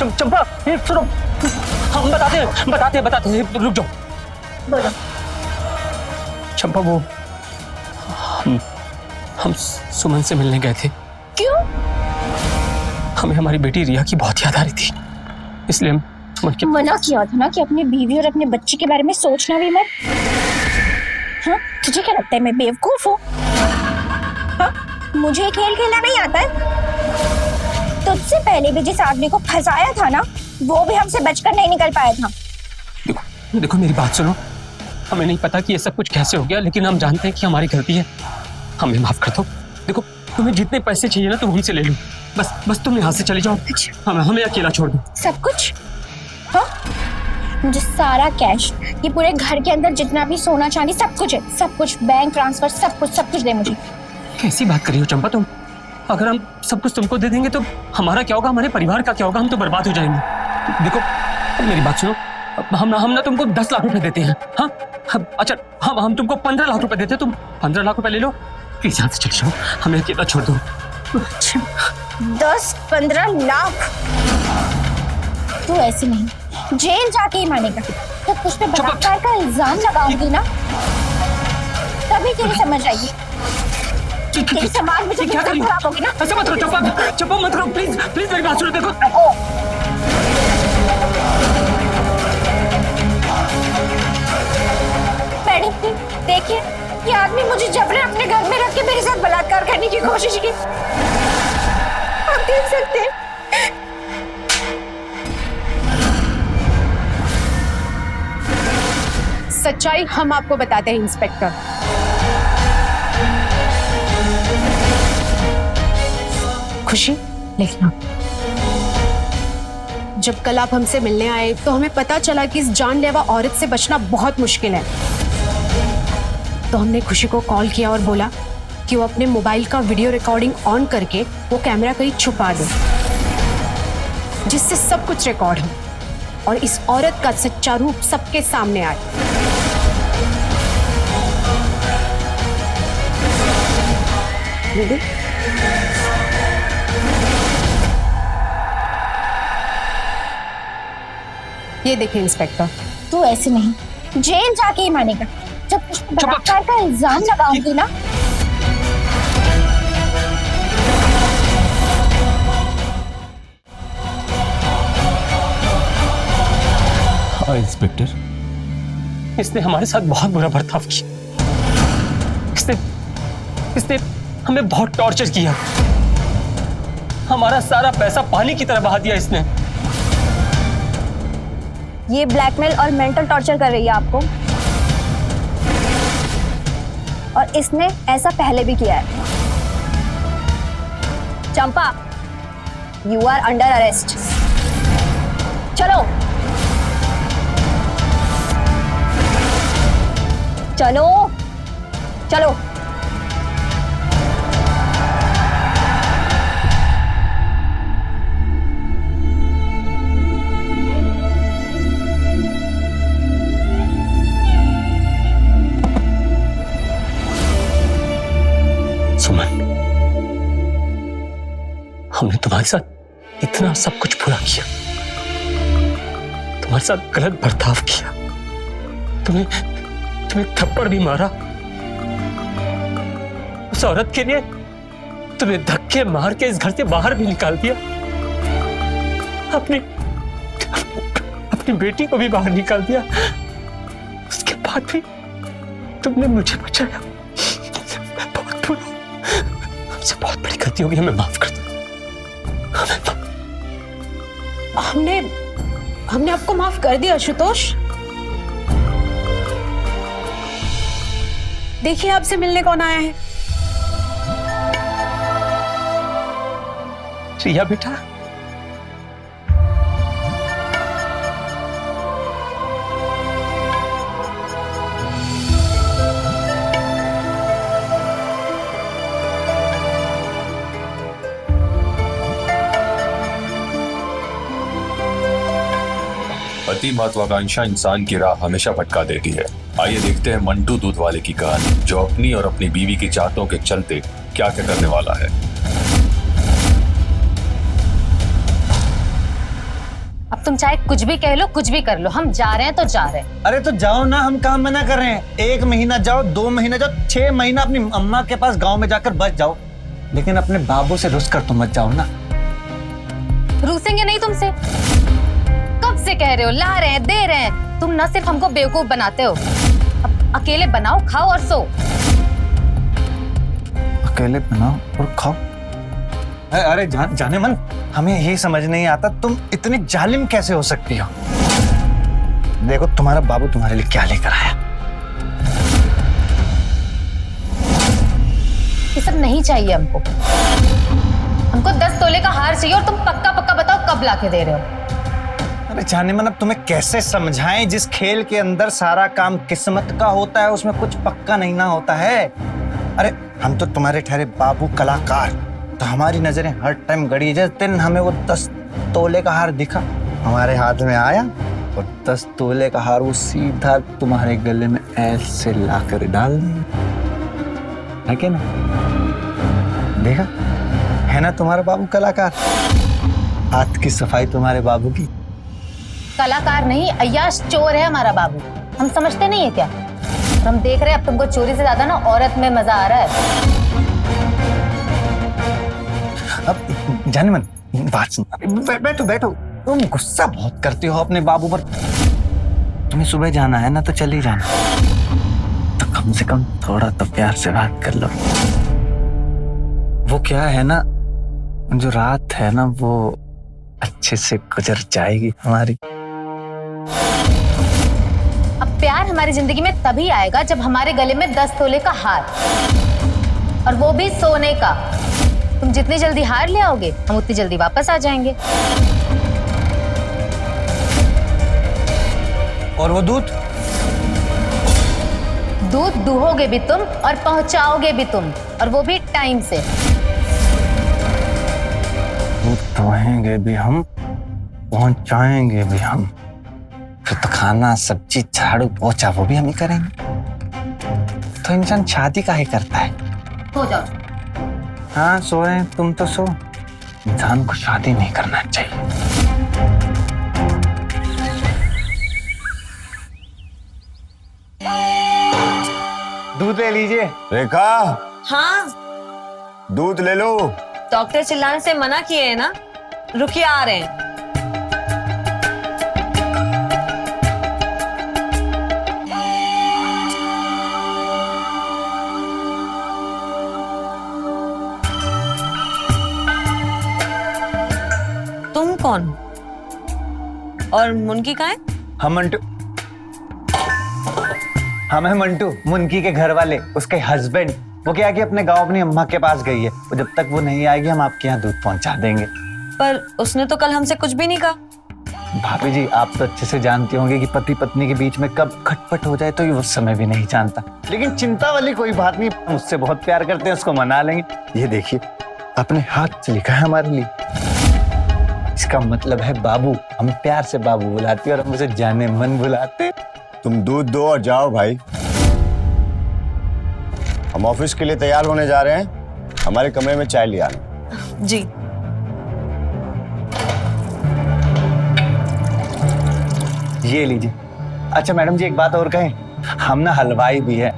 चंपा ये सुनो, हम बताते हैं, रुक जाओ। बोलो। चंपा वो हम सुमन से मिलने गए थे। क्यों? हमें हमारी बेटी रिया की बहुत याद आ रही थी, इसलिए हम सुमन के। मना किया था ना कि अपनी बीवी और अपने बच्चे के बारे में सोचना भी मत। हाँ, तुझे क्या लगता है मैं बेवकूफ हूँ? हाँ, मुझे खेल खेलना नहीं आता है। तुझसे पहले भी जिस आदमी को फंसाया था ना, वो भी हमसे बचकर नहीं निकल पाया था। देखो मेरी बात सुनो। हमें नहीं पता कि ये सब कुछ कैसे हो गया, लेकिन हम जानते हैं कि हमारी गलती है। हमें माफ कर दो। देखो तुम्हें जितने पैसे चाहिए ना तुम हमसे ले लो। बस तुम यहाँ से चले जाओ। हमें अकेला छोड़ दो। सब कुछ? हाँ, मुझे सारा कैश, ये पूरे घर के अंदर जितना भी सोना चांदी सब कुछ है। सब कुछ, बैंक ट्रांसफर, सब कुछ दे मुझे। कैसी बात कर रही हो चंपा तुम? अगर हम सब कुछ तुमको दे देंगे तो हमारा क्या होगा, हमारे परिवार का क्या होगा? हम तो बर्बाद हो जाएंगे। देखो मेरी बात सुनो, हम ना तुमको 10 लाख रुपए देते हैं। हाँ अच्छा, हम तुमको 15 लाख रुपए देते हैं। तुम 15 लाख रुपए ले लो। प्लीज यहाँ से चले जाओ, हमें अकेला छोड़ दो। 10-15 लाख? तू ऐसे नहीं, जेल जाके ही मानेगा। तो तुझ पे बलात्कार का इल्जाम लगाऊंगी ना, तभी तेरी समझ आएगी। तेरी समाज में क्या खराब होगी ना। ऐसा मत करो चंपा, मत करो प्लीज मेरी बात सुनो। देखो मैडम देखिए, ये आदमी मुझे जबरन अपने घर में रख के मेरे साथ बलात्कार करने की कोशिश की। आप देख सकते हैं। सच्चाई हम आपको बताते हैं इंस्पेक्टर। खुशी, लिखना। जब कल आप हमसे मिलने आए तो हमें पता चला कि इस जानलेवा औरत से बचना बहुत मुश्किल है। तो हमने खुशी को कॉल किया और बोला कि वो अपने मोबाइल का वीडियो रिकॉर्डिंग ऑन करके वो कैमरा कहीं छुपा दे, जिससे सब कुछ रिकॉर्ड हो और इस औरत का सच्चा रूप सबके सामने आए। ये देखिए इंस्पेक्टर। तू ऐसे नहीं, जेल जाके ही मानेगा। जब बलात्कार का इल्जाम लगाऊंगी ना, हाँ इंस्पेक्टर, इसने हमारे साथ बहुत बुरा बर्ताव किया। इसने हमें बहुत टॉर्चर किया। हमारा सारा पैसा पानी की तरह बहा दिया इसने। ये ब्लैकमेल और मेंटल टॉर्चर कर रही है आपको, और इसने ऐसा पहले भी किया है। चंपा, यू आर अंडर अरेस्ट। चलो चलो चलो। सुमन, हमने तुम्हारे साथ इतना सब कुछ बुरा किया, तुम्हारे साथ गलत बर्ताव किया, तुम्हें थप्पड़ भी मारा, उस औरत के लिए तुम्हें धक्के मार के इस घर से बाहर भी निकाल दिया, अपनी बेटी को भी बाहर निकाल दिया। उसके बाद भी तुमने मुझे बचाया। मैं बहुत बुरा हूं, हमसे बहुत बड़ी गलती हो गई, हमें माफ कर दो। हमने आपको माफ कर दिया आशुतोष। देखिए आपसे मिलने कौन आया है। रिया बेटा, अति महत्वाकांक्षा इंसान की राह हमेशा भटका देती है। आइए देखते हैं मंटू दूध वाले की कहानी, जो अपनी और अपनी बीवी की चाहतों के चलते क्या क्या करने वाला है। अब तुम चाहे कुछ भी कह लो, कुछ भी कर लो, हम जा रहे हैं तो जा रहे हैं। अरे तो जाओ ना, हम काम मना कर रहे हैं। 1 महीना जाओ, 2 महीना जाओ, 6 महीना अपनी अम्मा के पास गांव में जाकर बच जाओ, लेकिन अपने बाबू से रुस कर तो मत जाओ ना। रूसेंगे नहीं तुमसे, कब से कह रहे हो, ला रहे हैं, दे रहे हैं। तुम न सिर्फ हमको बेवकूफ बनाते हो, अब अकेले बनाओ, खाओ और सो। अकेले बनाओ और खाओ। अरे जाने मन, हमें यही समझ नहीं आता तुम इतनी जालिम कैसे हो सकती हो। देखो तुम्हारा बाबू तुम्हारे लिए क्या लेकर आया। ये सब नहीं चाहिए हमको। हमको 10 तोले का हार चाहिए, और तुम पक्का पक्का बताओ कब लाके दे रहे हो। अरे जाने मन, अब तुम्हें कैसे समझाएं, जिस खेल के अंदर सारा काम किस्मत का होता है उसमें कुछ पक्का नहीं ना होता है। अरे हम तो तुम्हारे ठहरे बाबू कलाकार, तो हमारी नजरें हर टाइम गड़ी। जिस दिन हमें वो 10 तोले का हार दिखा हमारे हाथ में आया, और 10 तोले का हार वो सीधा तुम्हारे गले में ऐसे लाकर डाल दिया, है क्या ना? देखा है ना तुम्हारा बाबू कलाकार। हाथ की सफाई तुम्हारे बाबू की। कलाकार नहीं, अय्याश चोर है हमारा बाबू। हम समझते नहीं है क्या? और हम देख रहे हैं अब तुमको चोरी से ज्यादा ना औरत में मजा आ रहा है। अब जाने मन, बात सुन। बैठो बैठो, तुम गुस्सा बहुत करते हो अपने बाबू पर। तुम्हें सुबह जाना है ना, तो चले जाना, तो कम से कम थोड़ा तो प्यार से बात कर लो। वो क्या है ना, जो रात है ना वो अच्छे से गुजर जाएगी हमारी। अब प्यार हमारी जिंदगी में तभी आएगा जब हमारे गले में 10 तोले का हार, और वो भी सोने का। तुम जितनी जल्दी हार ले आओगे, हम उतनी जल्दी वापस आ जाएंगे। और वो दूध दूहोगे भी तुम और पहुंचाओगे भी तुम, और वो भी टाइम से। दूध दुहेंगे भी हम, पहुंचाएंगे भी हम, फिर तो खाना सब्जी झाड़ू पोछा वो भी हम ही करेंगे। तो इंसान शादी काहे करता है? हो जाओ। हाँ सोए, तुम तो सो। इंसान को शादी नहीं करना चाहिए। दूध ले लीजिए। रेखा, हाँ, दूध ले लो। डॉक्टर चिल्लाने से मना किए है ना। रुकिए, आ रहे हैं। कौन हो? और मुनकी कहाँ है? हम मंटू, हम है मंटू, मुनकी के घर वाले, उसके हस्बैंड। वो क्या कि अपने गांव अपनी अम्मा के पास गई है, और जब तक वो नहीं आएगी हम आपके यहाँ दूध पहुंचा देंगे। पर उसने तो कल हमसे कुछ भी नहीं कहा। भाभी जी, आप तो अच्छे से जानती होंगे कि पति पत्नी के बीच में कब खटपट हो जाए तो ये उस समय भी नहीं जानता। लेकिन चिंता वाली कोई बात नहीं, हम उससे बहुत प्यार करते हैं, उसको मना लेंगे। ये देखिए, अपने हाथ से लिखा है हमारे लिए, इसका मतलब है बाबू। हम प्यार से बाबू बुलाते हैं और हम उसे जाने मन बुलाते। तुम दूध दो और जाओ भाई, हम ऑफिस के लिए तैयार होने जा रहे हैं। हमारे कमरे में चाय ले आना। जी। ये लीजिए। अच्छा मैडम जी, एक बात और कहें, हम ना हलवाई भी है,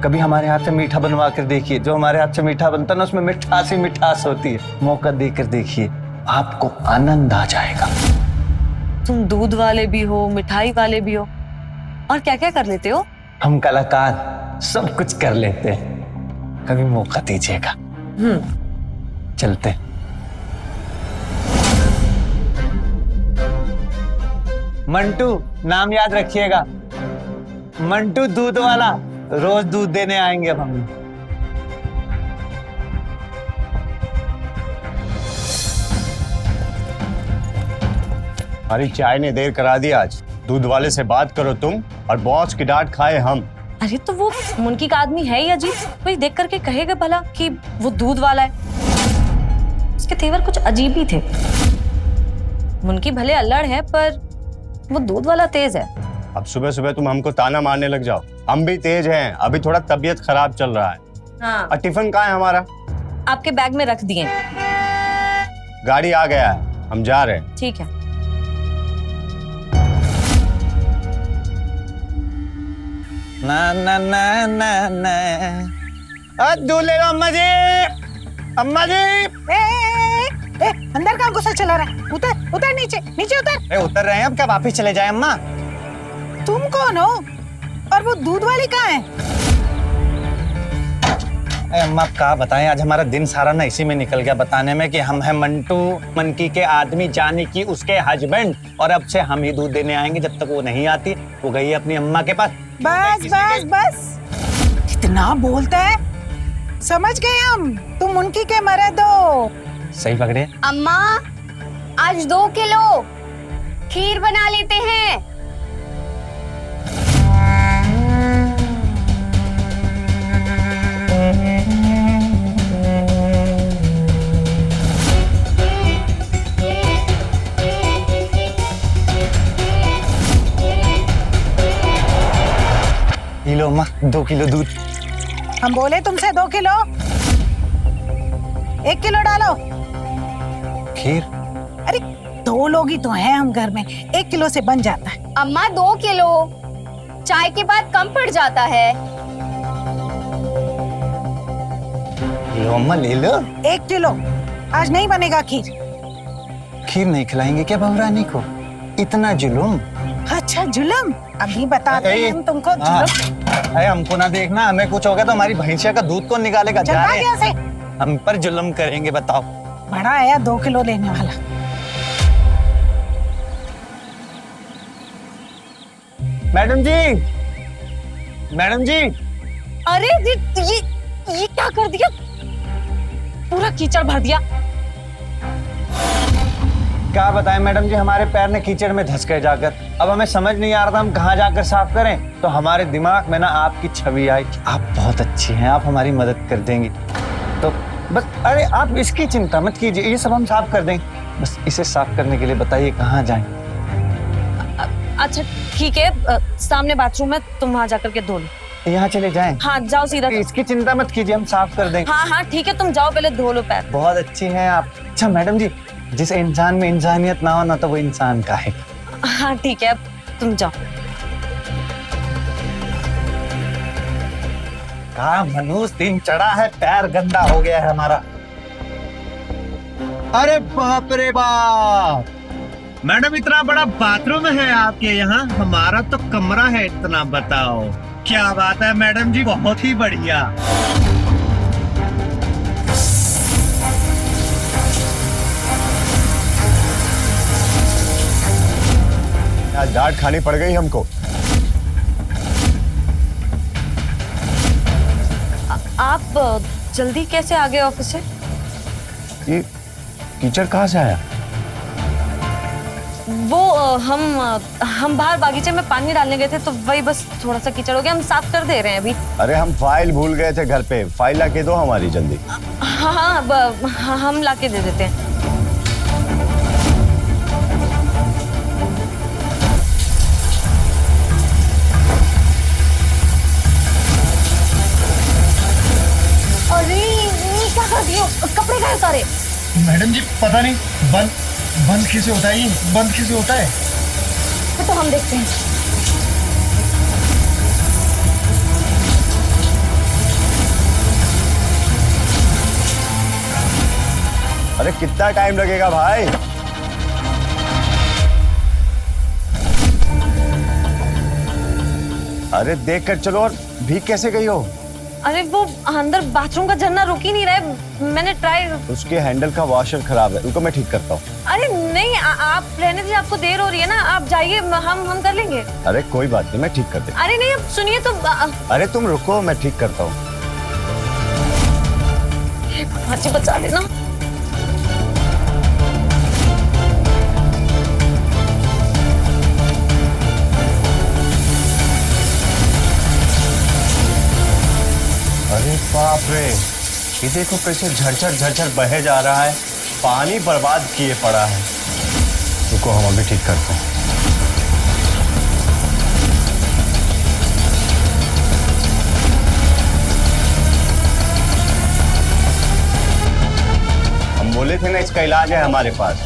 कभी हमारे हाथ से मीठा बनवा कर देखिए। जो हमारे हाथ से मीठा बनता है ना, उसमें मिठास ही मिठास होती है। मौका देकर देखिए, आपको आनंद आ जाएगा। तुम दूध वाले भी हो, मिठाई वाले भी हो, और क्या क्या कर लेते हो? हम कलाकार सब कुछ कर लेते हैं, कभी मौका दीजिएगा। चलते। मंटू नाम याद रखिएगा, मंटू दूध वाला। रोज दूध देने आएंगे अब हम। हमारी चाय ने देर करा दी आज। दूध वाले से बात करो तुम, और बॉस की डांट खाए हम। अरे तो वो मुनकी का आदमी है ही अजीब, कोई देख करके कहेगा भला कि वो दूध वाला है। उसके तेवर कुछ अजीब ही थे। मुनकी भले अल्लड़ है, पर वो दूध वाला तेज है। अब सुबह सुबह तुम हमको ताना मारने लग जाओ। हम भी तेज हैं, अभी थोड़ा तबीयत खराब चल रहा है। हाँ। और टिफिन कहाँ है हमारा? आपके बैग में रख दिए। गाड़ी आ गया है, हम जा रहे हैं। ठीक है। ना ना ना ना ना, दूध ले लो अम्मा जी। अम्मा जी, अंदर कहाँ गुस्सा चला रहा है? उतर उतर, नीचे नीचे उतर। उतर रहे हैं, अब क्या वापिस चले जाए? अम्मा तुम कौन हो और वो दूध वाली कहाँ है? अम्मा क्या बताएं, आज हमारा दिन सारा ना इसी में निकल गया, बताने में कि हम हैं मंटू, मनकी के आदमी, जानी की उसके हस्बैंड, और अब से हम ही दूध देने आएंगे। जब तक वो नहीं आती, वो गई है अपनी अम्मा के पास। बस बस बस, इतना बोलता है, समझ गए हम, तुम उनकी के मर्द हो। सही पकड़े। अम्मा, आज 2 किलो खीर बना लेते हैं। लो अम्मा, 2 किलो दूध। हम बोले तुमसे 2 किलो, 1 किलो डालो। खीर? अरे 2 लोग ही तो हैं हम घर में, 1 किलो से बन जाता है। अम्मा 2 किलो, चाय के बाद कम पड़ जाता है। लो अम्मा, ले लो। 1 किलो, आज नहीं बनेगा खीर। खीर नहीं खिलाएंगे क्या बहुरानी को? इतना जुलूम? अच्छा जुलम, अभी बताते हैं हम तुमको जुलम। अरे हमको ना देखना, हमें कुछ हो गया तो हमारी भैंसिया का दूध कौन निकालेगा? चल भाग यहाँ से। हम पर जुलम करेंगे, बताओ। बड़ा आया 2 किलो लेने वाला। मैडम जी, मैडम जी। अरे ये क्या कर दिया? पूरा कीचड़ भर दिया। क्या बताएं मैडम जी, हमारे पैर ने कीचड़ में धंस गए जाकर। अब हमें समझ नहीं आ रहा था हम कहाँ जाकर साफ करें, तो हमारे दिमाग में ना आपकी छवि आई। आप बहुत अच्छी हैं, आप हमारी मदद कर देंगी, तो बस। अरे आप इसकी चिंता मत कीजिए, ये सब हम साफ कर देंगे। बस इसे साफ करने के लिए बताइए कहाँ जाएं। अच्छा ठीक है, सामने बाथरूम है, तुम वहाँ जाकर के धो लो। यहाँ चले जाएं? हाँ जाओ सीधा। इसकी चिंता मत कीजिए, हम साफ कर देंगे। हाँ हाँ ठीक है, तुम जाओ पहले धो लो पैर। बहुत अच्छी हैं आप। अच्छा मैडम जी, जिस इंसान में इंसानियत ना हो ना, तो वो इंसान का है। हाँ ठीक है, तुम जाओ। कहा मनुष्य दिन चढ़ा है, पैर गंदा हो गया है हमारा। अरे बाप रे बाप, मैडम इतना बड़ा बाथरूम है आपके यहाँ? हमारा तो कमरा है इतना, बताओ। क्या बात है मैडम जी, बहुत ही बढ़िया। आज डांट खानी पड़ गई हमको। आप जल्दी कैसे आ गए ऑफिस से? ये कीचड़ कहाँ से आया? वो हम बाहर बागीचे में पानी डालने गए थे तो वही बस थोड़ा सा कीचड़ हो गया, हम साफ कर दे रहे हैं अभी। अरे हम फाइल भूल गए थे घर पे, फाइल लाके दो हमारी जल्दी। हाँ, हम लाके दे देते हैं। अरे ये क्या कर दियो? कपड़े गए सारे। मैडम जी पता नहीं बंद कैसे होता है, ये बंद कैसे होता है? तो हम देखते हैं। अरे कितना टाइम लगेगा भाई? अरे देख कर चलो। और भीग कैसे गई हो? अरे वो अंदर बाथरूम का झरना रुक ही नहीं रहा है, मैंने ट्राई। उसके हैंडल का वॉशर खराब है, रुको मैं ठीक करता हूँ। अरे नहीं, आप रहने दीजिए, आपको देर हो रही है ना, आप जाइए, हम कर लेंगे। अरे कोई बात नहीं, मैं ठीक कर देता। अरे नहीं, अब सुनिए तो। अरे तुम रुको, मैं ठीक करता हूँ। अच्छी बचा लेना। अरे बाप रे, ये देखो कैसे झरझर झरझर बहे जा रहा है, पानी बर्बाद किए पड़ा है। रुको हम अभी ठीक करते हैं। हम बोले थे ना इसका इलाज है हमारे पास।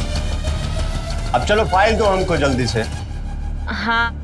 अब चलो फाइल दो हमको जल्दी से। हाँ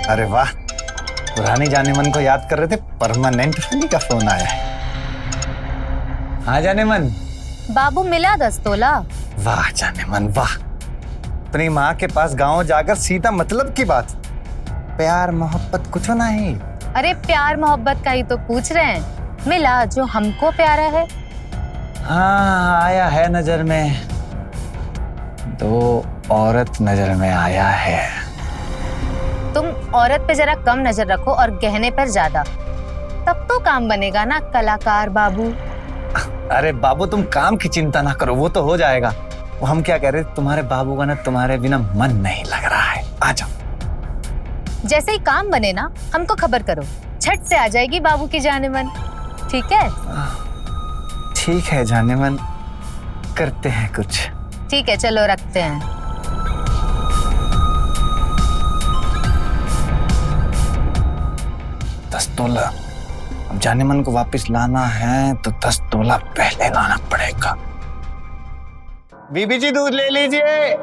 अरे वाह, पुरानी जाने मन को याद कर रहे थे, परमानेंट वाली का फोन आया है। हाँ जाने मन। बाबू मिला 10 तोला। वाह जाने मन वाह, अपनी माँ के पास गांव जाकर सीधा मतलब की बात, प्यार मोहब्बत कुछ नहीं। अरे प्यार मोहब्बत का ही तो पूछ रहे हैं, मिला जो हमको प्यारा है। हाँ आया है नजर में, दो औरत नजर में आया है। तुम औरत पे जरा कम नजर रखो और गहने पर ज्यादा, तब तो काम बनेगा ना कलाकार बाबू। अरे बाबू तुम काम की चिंता ना करो, वो तो हो जाएगा। वो हम क्या कह रहे, तुम्हारे बाबू का ना तुम्हारे बिना मन नहीं लग रहा है, आ जाओ। जैसे ही काम बने ना हमको खबर करो, झट से आ जाएगी बाबू की जाने मन। ठीक है? ठीक है जाने मन, करते हैं कुछ। ठीक है चलो रखते हैं। 10 तोला, अब जाने मन को वापस लाना है तो 10 तोला पहले लाना पड़ेगा। बीबी जी दूध ले लीजिए।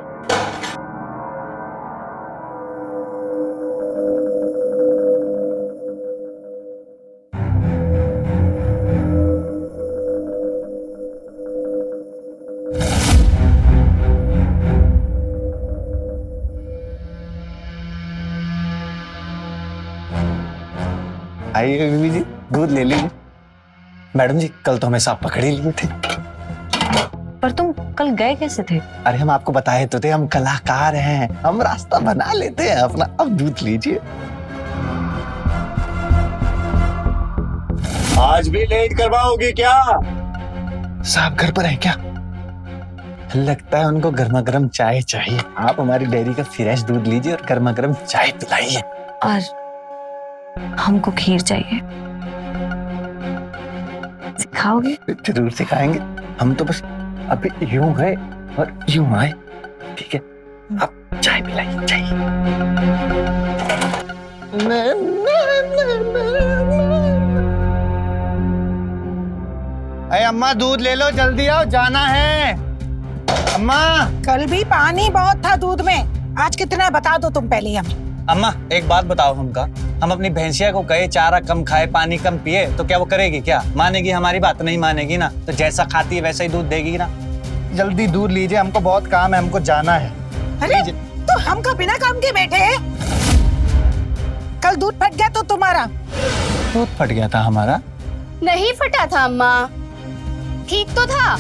आइए बीबी जी, दूध ले लीजिए। मैडम जी, कल तो हमें सांप पकड़ ही लिए थे। पर तुम कल गए कैसे थे? अरे हम आपको बताए तो थे, हम कलाकार हैं, हम रास्ता बना लेते हैं अपना। अब दूध लीजिए। आज भी लेट करवाओगी क्या? साहब घर पर है क्या? लगता है उनको गर्मा गर्म चाय चाहिए। आप हमारी डेयरी का फ्रेश दूध लीजिए और गर्मा गर्म चाय पिलाइए। और हमको खीर चाहिए, सिखाओगे? जरूर सिखाएंगे। हम तो बस अभी यूं गए और यूं आए। ठीक है, आप चाय पिलाइए, चाय। अरे अम्मा दूध ले लो, जल्दी आओ, जाना है। अम्मा, कल भी पानी बहुत था दूध में, आज कितना है बता दो तुम पहले हमें। अम्मा एक बात बताओ हमका, हम अपनी भैंसिया को कहे चारा कम खाए, पानी कम पिए, तो क्या वो करेगी? क्या मानेगी? हमारी बात नहीं मानेगी ना। तो जैसा खाती है वैसा ही दूध देगी ना। जल्दी दूध लीजिए, हमको बहुत काम है, हमको जाना है। अरे तो हम का बिना काम के बैठे हैं? कल दूध फट गया तो तुम्हारा? दूध फट गया था हमारा? नहीं फटा था अम्मा, ठीक तो था।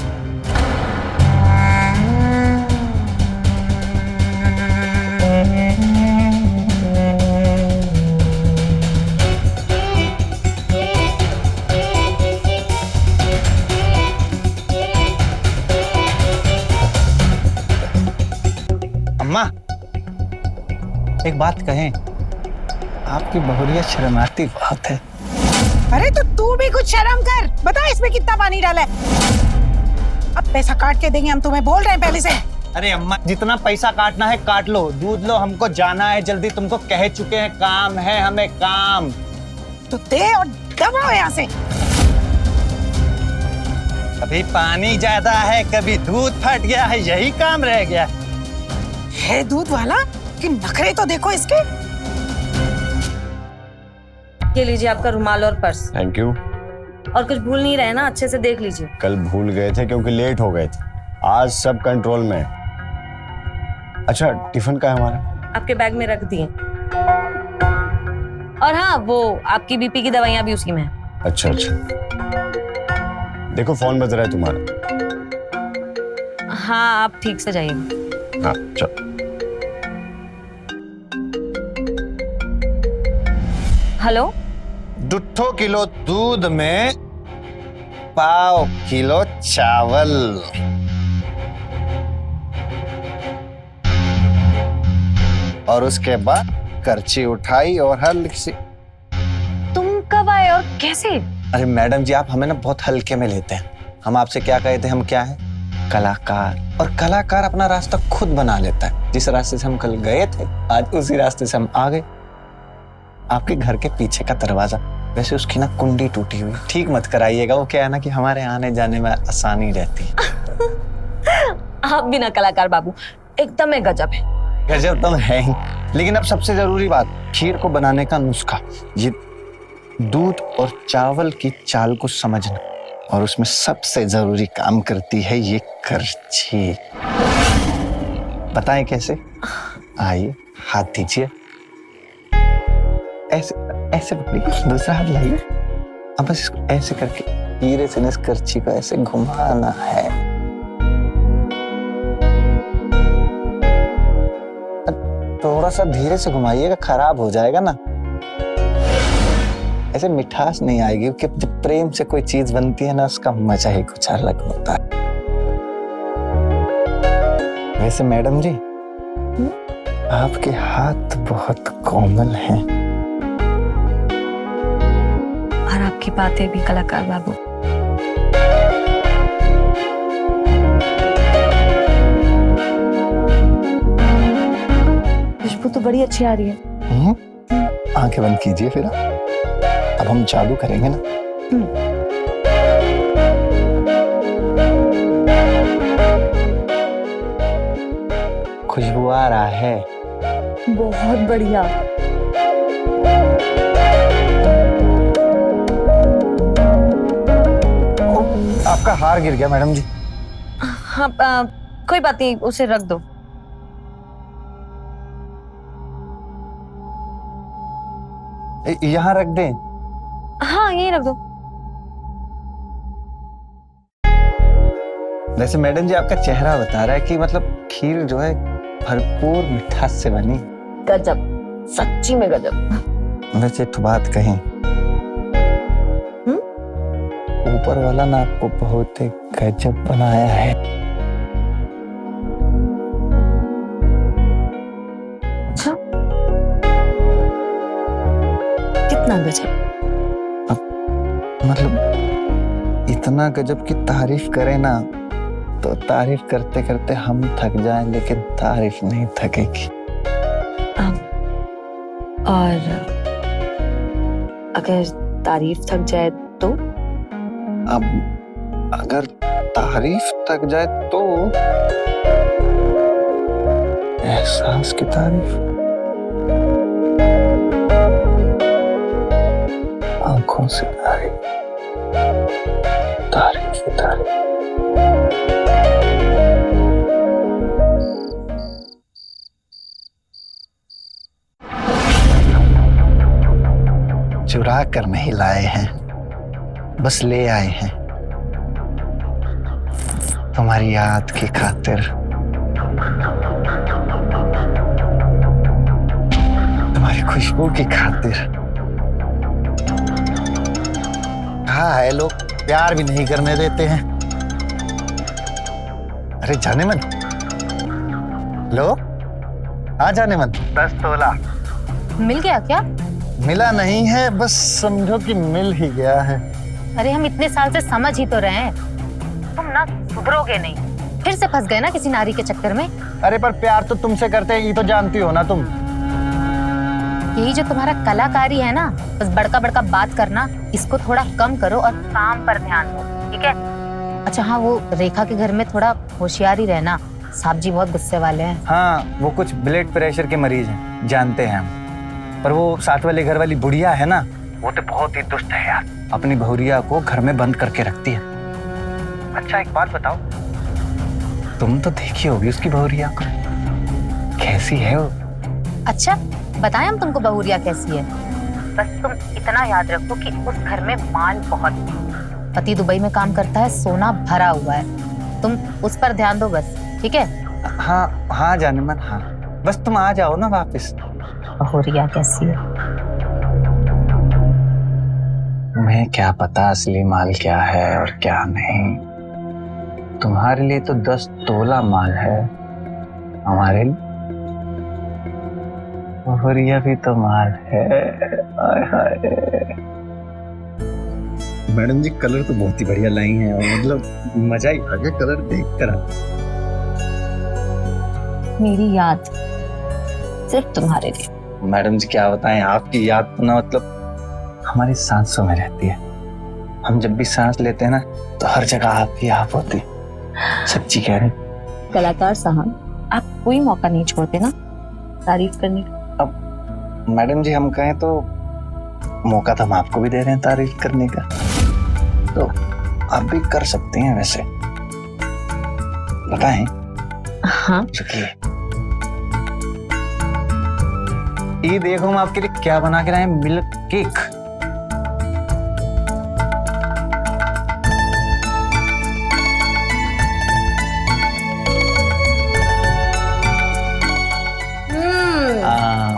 अम्मा एक बात कहें, आपकी बहुरिया शर्माती बहुत है। अरे तो तू भी कुछ शर्म कर, बता इसमें कितना पानी डाला है। अब पैसा काट के देंगे हम, तुम्हें बोल रहे हैं पहले से। अरे अम्मा जितना पैसा काटना है काट लो, दूध लो, हमको जाना है जल्दी। तुमको कह चुके हैं काम है हमें, काम। तो दे और दबाओ यहाँ से। कभी पानी ज्यादा है, कभी दूध फट गया है, यही काम रह गया है दूध वाला कि नखरे तो देखो इसके। ये लीजिए आपका रुमाल और पर्स। Thank you. और कुछ भूल नहीं रहे ना, अच्छे से देख लीजिए। कल भूल गए थे क्योंकि लेट हो गए थे, आज सब कंट्रोल में है। अच्छा टिफिन का है हमारा? आपके बैग में रख दिए। और हाँ, वो आपकी बीपी की दवाइयां भी उसी में है। अच्छा अच्छा, देखो फोन बज रहा है तुम्हारा। हाँ आप ठीक से जाइए। हाँ चलो। हेलो, 2 किलो दूध में पाव किलो चावल। और उसके बाद करची उठाई और हल्की सी। तुम कब आए और कैसे? अरे मैडम जी, आप हमें ना बहुत हल्के में लेते हैं। हम आपसे क्या कहे थे? हम क्या है? कलाकार। और कलाकार अपना रास्ता खुद बना लेता है। जिस रास्ते से हम कल गए थे, आज उसी रास्ते से हम आ गए। आपके घर के पीछे का दरवाजा, वैसे उसकी ना कुंडी टूटी हुई, ठीक मत कराइएगा। वो क्या है ना कि हमारे आने जाने में आसानी रहती है। आप भी ना कलाकार बाबू, एकदम गजब है। गजब तो है ही, लेकिन अब सबसे जरूरी बात, खीर को बनाने का नुस्खा। ये दूध और चावल की चाल को समझना, और उसमें सबसे जरूरी काम करती है ये करछी। बताएं कैसे? आइए हाथ दीजिए, ऐसे ऐसे पकड़िए, दूसरा हाथ लाइए। अब बस इसको ऐसे करके धीरे से इस करछी को ऐसे घुमाना है। थोड़ा सा धीरे से घुमाइएगा, खराब हो जाएगा ना। ऐसे मिठास नहीं आएगी, क्योंकि जब प्रेम से कोई चीज बनती है ना, उसका मजा ही कुछ अलग होता है। वैसे मैडम जी, आपके हाथ बहुत कोमल हैं। और आपकी बातें भी कलाकार बाबू। खुशबू तो बड़ी अच्छी आ रही है। आंखें बंद कीजिए फिर। अब हम जादू करेंगे ना। खुशबू आ रहा है। बहुत बढ़िया। आपका हार गिर गया मैडम जी। हाँ कोई बात नहीं, उसे रख दो। यहाँ रख दें? हाँ यही रख दो। वैसे मैडम जी आपका चेहरा बता रहा है कि मतलब खीर जो है भरपूर मिठास से बनी। गजब, सच्ची में गजब। वैसे तो बात कहीं, ऊपर वाला ना आपको बहुत ही गजब बनाया है। अच्छा, कितना गजब? मतलब इतना गजब की तारीफ करें ना तो तारीफ करते करते हम थक जाएं, लेकिन तारीफ नहीं थकेगी। और अगर तारीफ थक जाए तो? अब अगर तारीफ थक जाए तो एहसास की तारीफ, आंखों से तारीफ, तारीफ की तारीफ। चुरा कर नहीं लाए हैं, बस ले आए हैं तुम्हारी याद की खातिर, तुम्हारी खुशबू की खातिर। कहा है लोग प्यार भी नहीं करने देते हैं। अरे जाने मन, लो आ जाने मन, 10 तोला मिल गया क्या? मिला नहीं है, बस समझो कि मिल ही गया है। अरे हम इतने साल से समझ ही तो रहे हैं, तुम ना सुधरोगे नहीं, फिर से फंस गए ना किसी नारी के चक्कर में। अरे पर प्यार तो तुमसे करते हैं, ये तो जानती हो ना तुम। यही जो तुम्हारा कलाकारी है ना, बस बड़का बड़का बात करना, इसको थोड़ा कम करो और काम पर ध्यान दो, ठीक है? अच्छा हाँ, वो रेखा के घर में थोड़ा होशियार ही रहना, साहब जी बहुत गुस्से वाले हैं। हाँ, वो कुछ ब्लड प्रेशर के मरीज हैं, जानते हैं हम। पर वो साथ वाले घर वाली बुढ़िया है ना, वो तो बहुत ही दुष्ट है यार, अपनी बहुरिया को घर में बंद करके रखती है। अच्छा एक बात बताओ, तुम तो देखी होगी उसकी बहुरिया को, कैसी है वो? अच्छा बताएं हम तुमको बहुरिया कैसी है? बस तुम इतना याद रखो कि उस घर में माल बहुत है, पति दुबई में काम करता है, सोना भरा हुआ है, तुम उस पर ध्यान दो बस, ठीक है? हाँ हाँ जाने मन, हाँ बस तुम आ जाओ ना वापस। बहुरिया कैसी है? तुम्हें क्या पता असली माल क्या है और क्या नहीं। तुम्हारे लिए तो 10 तोला माल है, हमारे लिए बहुरिया भी तो माल है। आय हाय। मैडम जी कलर तो बहुत ही बढ़िया लाई हैं, और मतलब मजा ही आ गया कलर देखकर। मेरी याद सिर्फ तुम्हारे लिए। मैडम जी क्या बताएं, आपकी याद तो ना मतलब हमारी सांसों में रहती है। हम जब भी सांस लेते हैं ना तो हर जगह आपकी आप होती। सच्ची कह रहे। कलाकार साहब, आप कोई मौका नहीं छोड़ते ना तारीफ करने का। अब मैडम जी हम कहें तो मौका तो हम आपको भी दे रहे हैं तारीफ करने का, तो आप भी कर सकते हैं। वैसे बताएं। हाँ रुकिए, ये देखो हम आपके लिए क्या बना के लाए, मिल्क केक।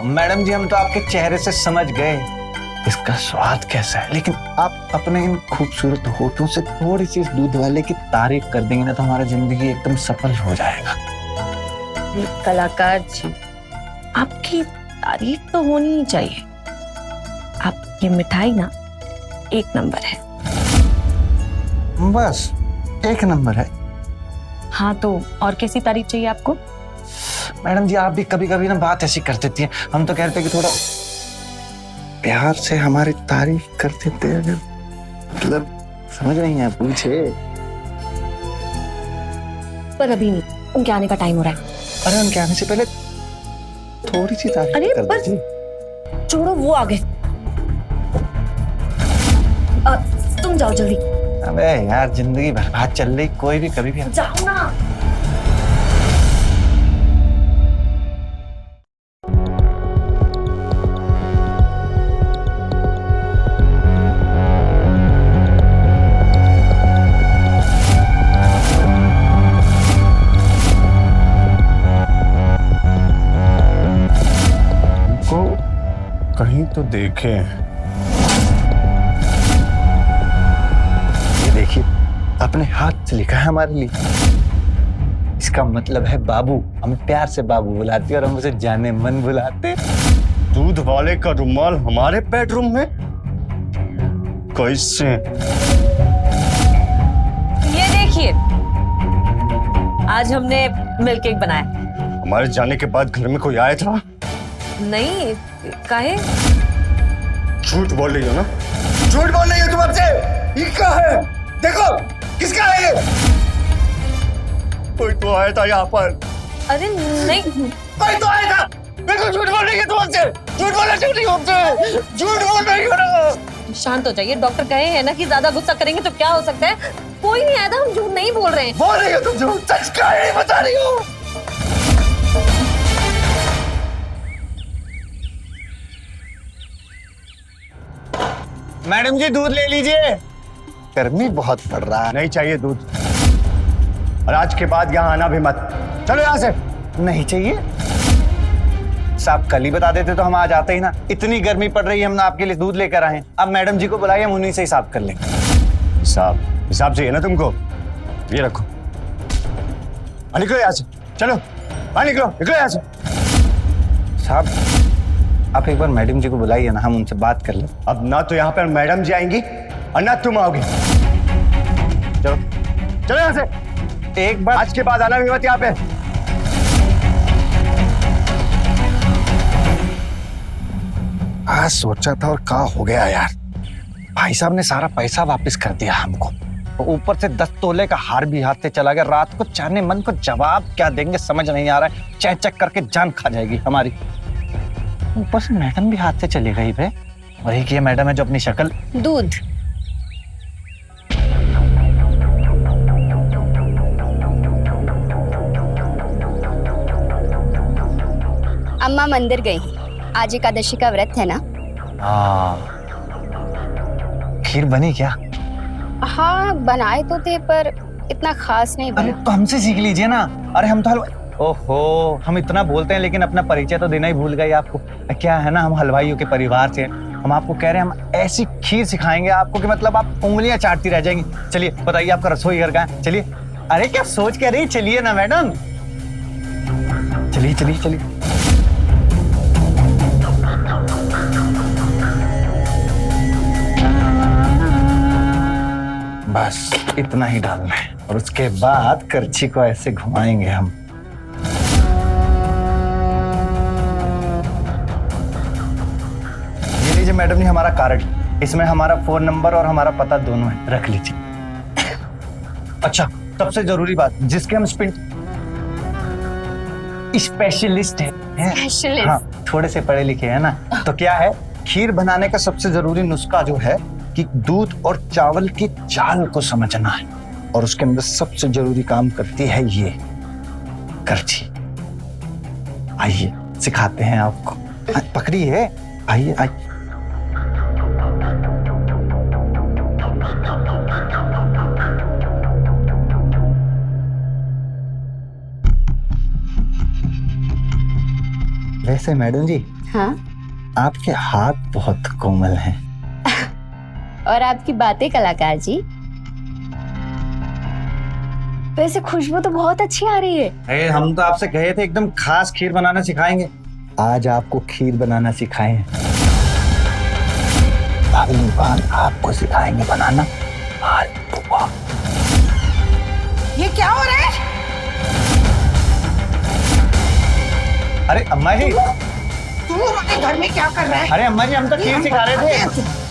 मैडम जी हम तो आपके चेहरे से समझ गए इसका स्वाद कैसा है, लेकिन आप अपने इन खूबसूरत होठों से थोड़ी सी दूध वाले की तारीफ कर देंगे ना तो हमारा जिंदगी एकदम सफल हो जाएगा। कलाकार जी, आपकी तारीफ तो होनी ही चाहिए। आपकी मिठाई ना 1 नंबर है। बस 1 नंबर है? हाँ तो और कैसी तारीफ चाहिए आपको? मैडम जी आप भी कभी कभी ना बात ऐसी कर देती हैं, हम तो कहते हैं कि थोड़ा प्यार से हमारी तारीफ कर देते हैं। अगर मतलब समझ नहीं है, पूछे। पर अभी नहीं, उनके आने का टाइम हो रहा है। अरे उनके आने से पहले थोड़ी सी तारीफ अरे कर पर दीजिए। छोड़ो, वो आ गए। तुम जाओ जल्दी। अबे यार जिंदगी बर्बाद चल रही, कोई भी कभी भी जाओ ना। देखे। ये देखिए, अपने हाथ से लिखा है हमारे लिए। इसका मतलब है बाबू। हमें प्यार से बाबू बुलाती है और हम उसे जाने मन बुलाते। दूध वाले का रुमाल हमारे बेडरूम में? कैसे? ये देखिए, आज हमने मिल्क केक बनाया। हमारे जाने के बाद घर में कोई आया था? नहीं, काहे? झूठ बोल रही हो ना? झूठ बोल रही हो तुम हमसे? ये क्या है? देखो, किसका है ये? कोई तो आया था यहाँ पर। अरे नहीं, कोई तो आया था। देखो, झूठ बोल रही है तुम हमसे। झूठ बोल रही हो हमसे। झूठ बोल रही हो ना। शांत हो जाइए। डॉक्टर कहे हैं ना कि ज्यादा गुस्सा करेंगे तो क्या हो सकता है। कोई नहीं आया था, हम झूठ नहीं बोल रहे हैं। बोल रही हो तुम झूठ। सच का नहीं बता रही हो। मैडम जी, दूध ले लीजिए। गर्मी बहुत पड़ रहा है। नहीं चाहिए दूध, और आज के बाद यहाँ आना भी मत। चलो यहाँ से। नहीं चाहिए साहब, कल ही बता देते तो हम आज आते ही ना। इतनी गर्मी पड़ रही है, हम आपके लिए दूध लेकर आए। अब मैडम जी को बुलाइए, हम उन्हीं से हिसाब कर लेंगे। हिसाब चाहिए ना तुमको? ये रखो। निकलो यहाँ से। चलो निकलो यहाँ से। साहब, आप एक बार मैडम जी को बुलाइए ना, हम उनसे बात कर लें। अब ना तो यहाँ पर मैडम जी आएंगी और ना तुम आओगे। चलो चलो यहाँ से। एक बार आज के बाद आना भी मत यहाँ पे। आज सोचा था और क्या हो गया यार। भाई साहब ने सारा पैसा वापस कर दिया हमको, ऊपर से 10 तोले का हार भी हाथ से चला गया। रात को जाने मन को जवाब क्या देंगे समझ नहीं आ रहा है। चेक करके जान खा जाएगी हमारी। ऊपर से मैडम भी हाथ से चली गई भाई। वही की मैडम है जो अपनी शक्ल। दूध। अम्मा मंदिर गई, आज एकादशी का व्रत है ना। हाँ, खीर बनी क्या? हाँ बनाए तो थे पर इतना खास नहीं अरे बना। तो हमसे सीख लीजिए ना। अरे हम तो ओहो, हम इतना बोलते हैं लेकिन अपना परिचय तो देना ही भूल गए आपको। क्या है ना, हम हलवाइयों के परिवार से। हम आपको कह रहे हैं, हम ऐसी खीर सिखाएंगे आपको कि मतलब आप उंगलियां चाटती रह जाएंगी। चलिए बताइए, आपका रसोई घर कहाँ है? चलिए। अरे क्या सोच के रही, चलिए ना मैडम। चलिए चलिए चलिए। बस इतना ही डालना है और उसके बाद करछी को ऐसे घुमाएंगे हम। ये लीजिए मैडम जी, हमारा कार्ड। इसमें हमारा फोन नंबर और हमारा पता दोनों है, रख लीजिए। अच्छा, सबसे जरूरी बात, जिसके हम स्पेशलिस्ट हैं। स्पेशलिस्ट? हाँ, थोड़े से पढ़े लिखे हैं ना। तो क्या है, खीर बनाने का सबसे जरूरी नुस्खा जो है कि दूध और चावल की चाल को समझना है, और उसके अंदर सबसे जरूरी काम करती है ये करछी। आइए सिखाते हैं आपको। पकड़िए, आइए आइए। वैसे मैडम जी, हाँ, आपके हाथ बहुत कोमल हैं। और आपकी बातें कलाकार जी। वैसे खुशबू तो बहुत अच्छी आ रही है। अरे हम तो आपसे कहे थे एकदम खास खीर बनाना सिखाएंगे। आज आपको खीर बनाना सिखाए। अगली बार आपको सिखाएंगे बनाना मालपुआ। ये क्या हो रहा है? अरे अम्मा जी, तू हमारे घर में क्या कर रहा है? अरे अम्मा जी, हम तो खीर सिखा रहे थे।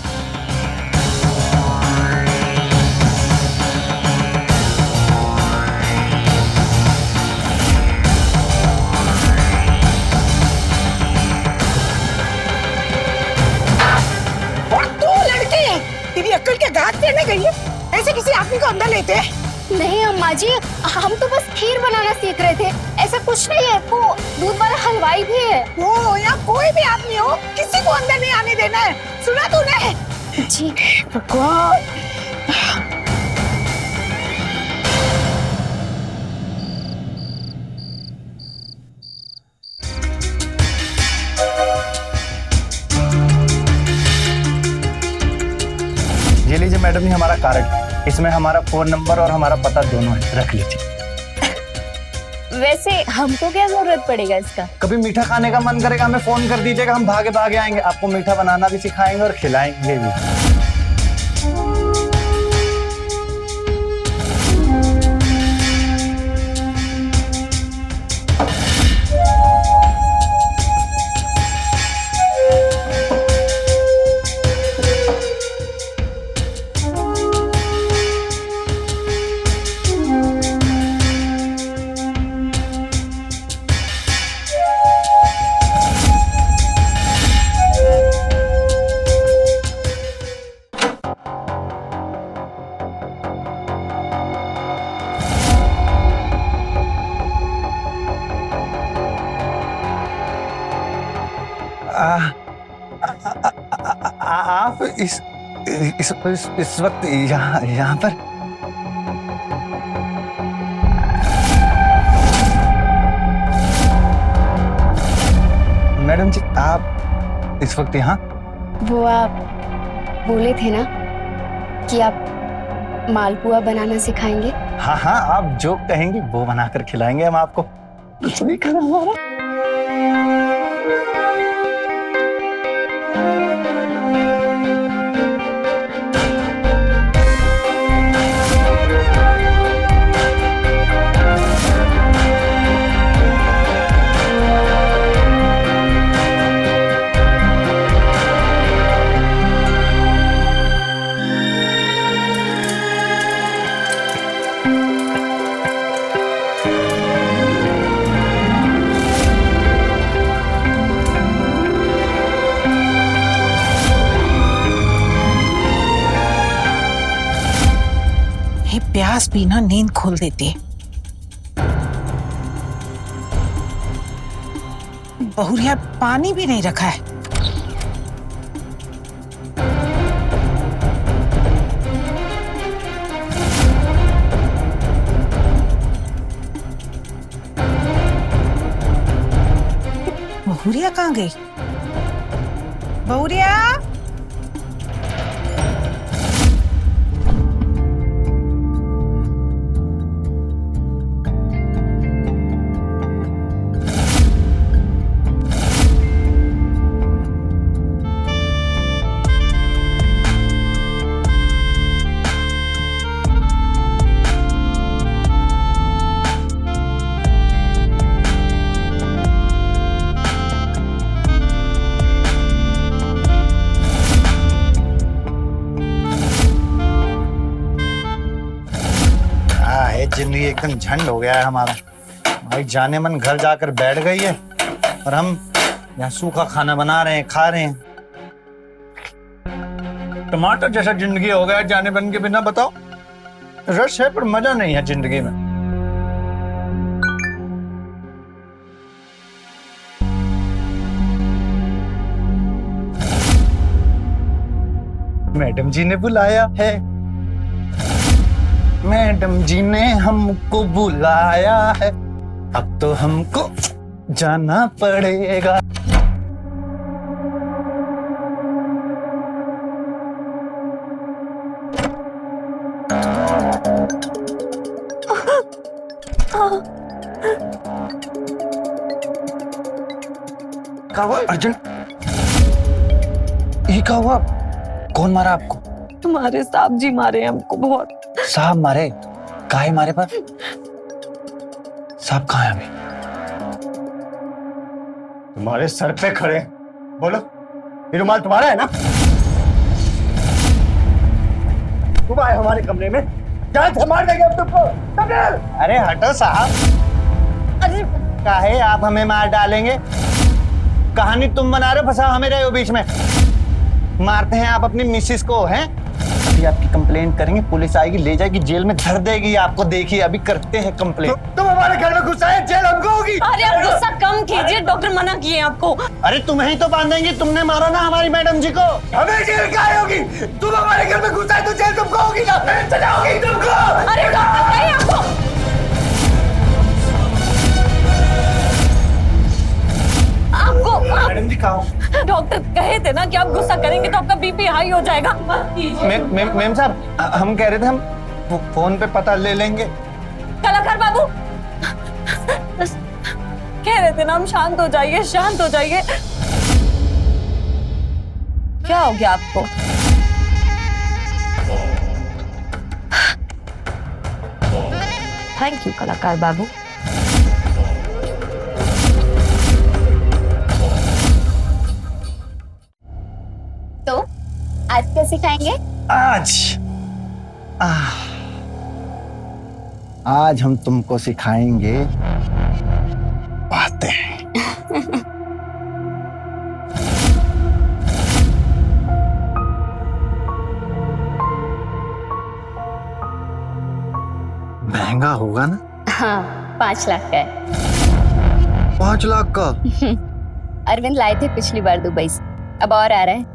तेरी अक्ल के दांत देने गई है? ऐसे किसी आदमी को अंदर लेते हैं? नहीं अम्मा जी, हम तो बस खीर बनाना सीख रहे थे। ऐसा कुछ नहीं है, वो दूध वाला हलवाई भी है। वो या कोई भी आदमी हो, किसी को अंदर नहीं आने देना है, सुना तूने? जी भगवान। ये लीजिए मैडम जी हमारा कार्ड, इसमें हमारा फोन नंबर और हमारा पता दोनों है, रख लीजिए। वैसे हमको क्या जरूरत पड़ेगा इसका? कभी मीठा खाने का मन करेगा हमें फोन कर दीजिएगा, हम भागे भागे आएंगे, आपको मीठा बनाना भी सिखाएंगे और खिलाएंगे भी। आप इस वक्त यहाँ पर? मैडम जी आप इस वक्त यहाँ? वो आप बोले थे ना कि आप मालपुआ बनाना सिखाएंगे। हाँ हाँ, आप जो कहेंगी वो बनाकर खिलाएंगे हम आपको। रसोई खाना हमारा। प्यास भी ना नींद खोल देती है। बहुरिया पानी भी नहीं रखा है। बहुरिया कहाँ गई? बहुरिया, जिंदगी एकदम झंड हो गया है हमारा। भाई जाने मन घर जाकर बैठ गई है और हम यहाँ सूखा खाना बना रहे हैं, खा रहे हैं। टमाटर जैसा जिंदगी हो गया जाने मन के बिना। बताओ, रस है पर मजा नहीं है जिंदगी में। मैडम जी ने बुलाया है, मैडम जी ने हमको बुलाया है, अब तो हमको जाना पड़ेगा। क्या हुआ अर्जुन? ये क्या हुआ? कौन मारा आपको? तुम्हारे साहब जी मारे हमको बहुत। साहब मारे? काहे मारे पर? साहब कहाँ है अभी? तुम्हारे सर पे खड़े। बोलो, ये रुमाल तुम्हारा है ना? तुम आए हमारे कमरे में, जान से मार देंगे अब तुमको। अरे हटो साहब। अरे काहे आप हमें मार डालेंगे? कहानी तुम बना रहे हो, फंसा हमें रहे हो बीच में। मारते हैं आप अपनी मिसिस को, हैं? अभी आपकी कंप्लेन करेंगे, पुलिस आएगी, ले जाएगी, जेल में धर देगी आपको। देखिए अभी करते हैं कंप्लेन। तुम हमारे घर में घुसा है, जेल हमको होगी। अरे आप गुस्सा कम कीजिए, डॉक्टर मना किए आपको। अरे तुम्हें ही तो बांधेंगे, तुमने मारा ना हमारी मैडम जी को। हमें जेल काहे होगी? तुम हमारे घर में घुसा है तो जेल तुमको होगी ना, सजा होगी तुमको। अरे डॉक्टर नहीं आपको। मैडम जी कहाँ हो? डॉक्टर कहे थे ना कि आप गुस्सा करेंगे तो आपका बीपी हाई हो जाएगा। मेम साहब, हम कह रहे थे हम फोन पे पता ले लेंगे। कलाकार बाबू कह रहे थे ना हम शांत हो जाइए, शांत हो जाइए। क्या हो गया आपको? थैंक यू कलाकार बाबू। तो आज क्या सिखाएंगे? आज हम तुमको सिखाएंगे बातें। महंगा होगा ना? हाँ, 5 लाख का है। 5 लाख का? अरविंद लाए थे पिछली बार दुबई से, अब और आ रहा है।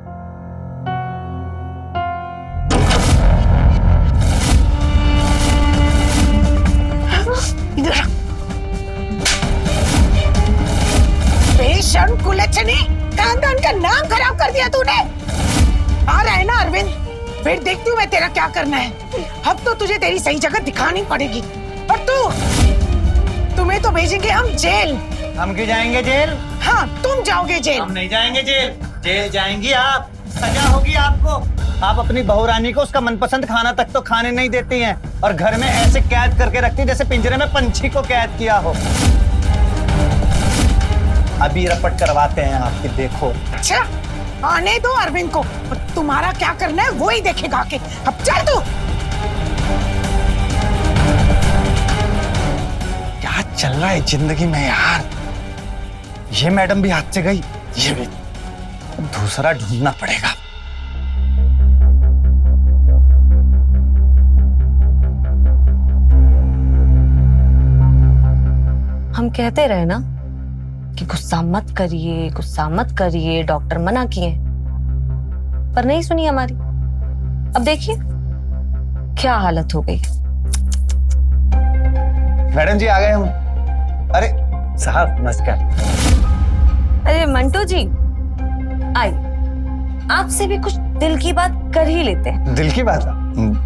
बेशर्म कुलच्छनी, खानदान का नाम खराब कर दिया तूने। आ रहा है ना अरविंद, फिर देखती हूँ मैं तेरा क्या करना है। अब तो तुझे तेरी सही जगह दिखानी पड़ेगी। और तुम्हें तो भेजेंगे हम जेल। हम क्यों जाएंगे जेल? हाँ, तुम जाओगे जेल। हम नहीं जाएंगे जेल। जेल जाएंगी आप, सजा होगी आपको। आप अपनी बहुरानी को उसका मनपसंद खाना तक तो खाने नहीं देती हैं और घर में ऐसे कैद करके रखती जैसे पिंजरे में पंछी को कैद किया हो। अभी रपट करवाते हैं आपकी, देखो। अच्छा, आने दो अरविंद को, तुम्हारा क्या करना है वो ही देखेगा के। अब चल तू। क्या चल रहा है जिंदगी में यार? ये मैडम भी हाथ से गई, ये भी दूसरा ढूंढना पड़ेगा। हम कहते रहे ना कि गुस्सा मत करिए, गुस्सा मत करिए, डॉक्टर मना किए, पर नहीं सुनी हमारी। अब देखिए क्या हालत हो गई। मैडम जी आ गए हम। अरे साहब नमस्कार। अरे मंटू जी आई, आपसे भी कुछ दिल की बात कर ही लेते हैं। दिल की बात?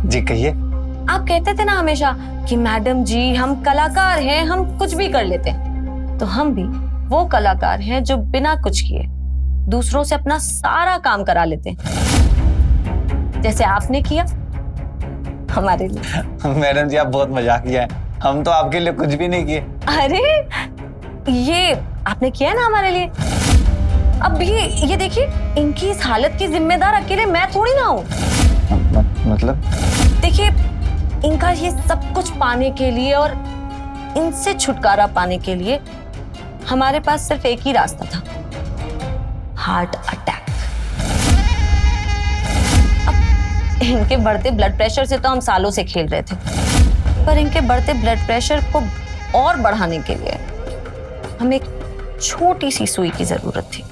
जी कहिए। आप कहते थे ना हमेशा कि मैडम जी हम कलाकार हैं, हम कुछ भी कर लेते हैं। तो हम भी वो कलाकार हैं जो बिना कुछ किए दूसरों से अपना सारा काम करा लेते हैं, जैसे आपने किया हमारे लिए। मैडम जी आप बहुत मजाकिया हैं, हम तो आपके लिए कुछ भी नहीं किए। अरे ये आपने किया है ना हमारे लिए। अब ये देखिए, इनकी इस हालत की जिम्मेदार अकेले मैं थोड़ी ना हूँ। मतलब? देखिए, इनका ये सब कुछ पाने के लिए और इनसे छुटकारा पाने के लिए हमारे पास सिर्फ एक ही रास्ता था, हार्ट अटैक। अब इनके बढ़ते ब्लड प्रेशर से तो हम सालों से खेल रहे थे, पर इनके बढ़ते ब्लड प्रेशर को और बढ़ाने के लिए हमें एक छोटी सी सुई की जरूरत थी।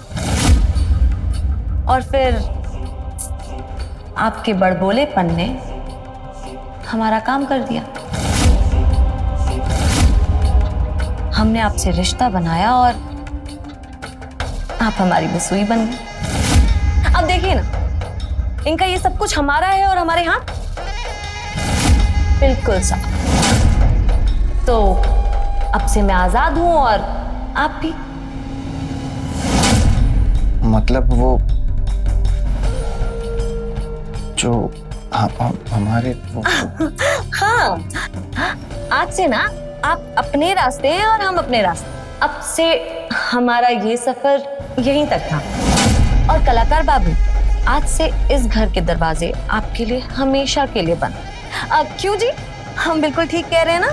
और फिर आपके बड़बोलेपन ने हमारा काम कर दिया। हमने आपसे रिश्ता बनाया और आप हमारी भी सुई बन गई। अब देखिए ना, इनका ये सब कुछ हमारा है और हमारे हाथ बिल्कुल साफ। तो अब से मैं आजाद हूं और आप भी। मतलब वो जो हमारे वो... हाँ, आज से ना आप अपने रास्ते हैं और हम अपने रास्ते। अब से हमारा ये सफर यहीं तक था। और कलाकार बाबू, आज से इस घर के दरवाजे आपके लिए हमेशा के लिए बंद। क्यों जी, हम बिल्कुल ठीक कह रहे हैं ना?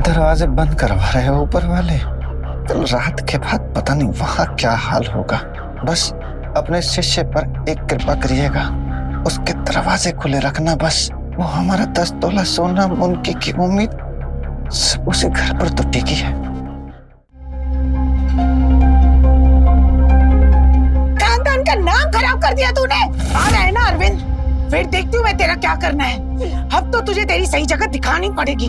दरवाजे बंद करवा रहे हो ऊपर वाले। कल रात के बाद पता नहीं वहां क्या हाल होगा। बस अपने शिष्य पर एक कृपा करिएगा, उसके दरवाजे खुले रखना। बस वो हमारा 10 तोला सोना, उनकी की उम्मीद सब उसी घर पर तो टिकी है। खानदान का नाम खराब कर दिया तूने। आ रहा है ना अरविंद, फिर देखती हूँ मैं तेरा क्या करना है। अब तो तुझे तेरी सही जगह दिखानी पड़ेगी।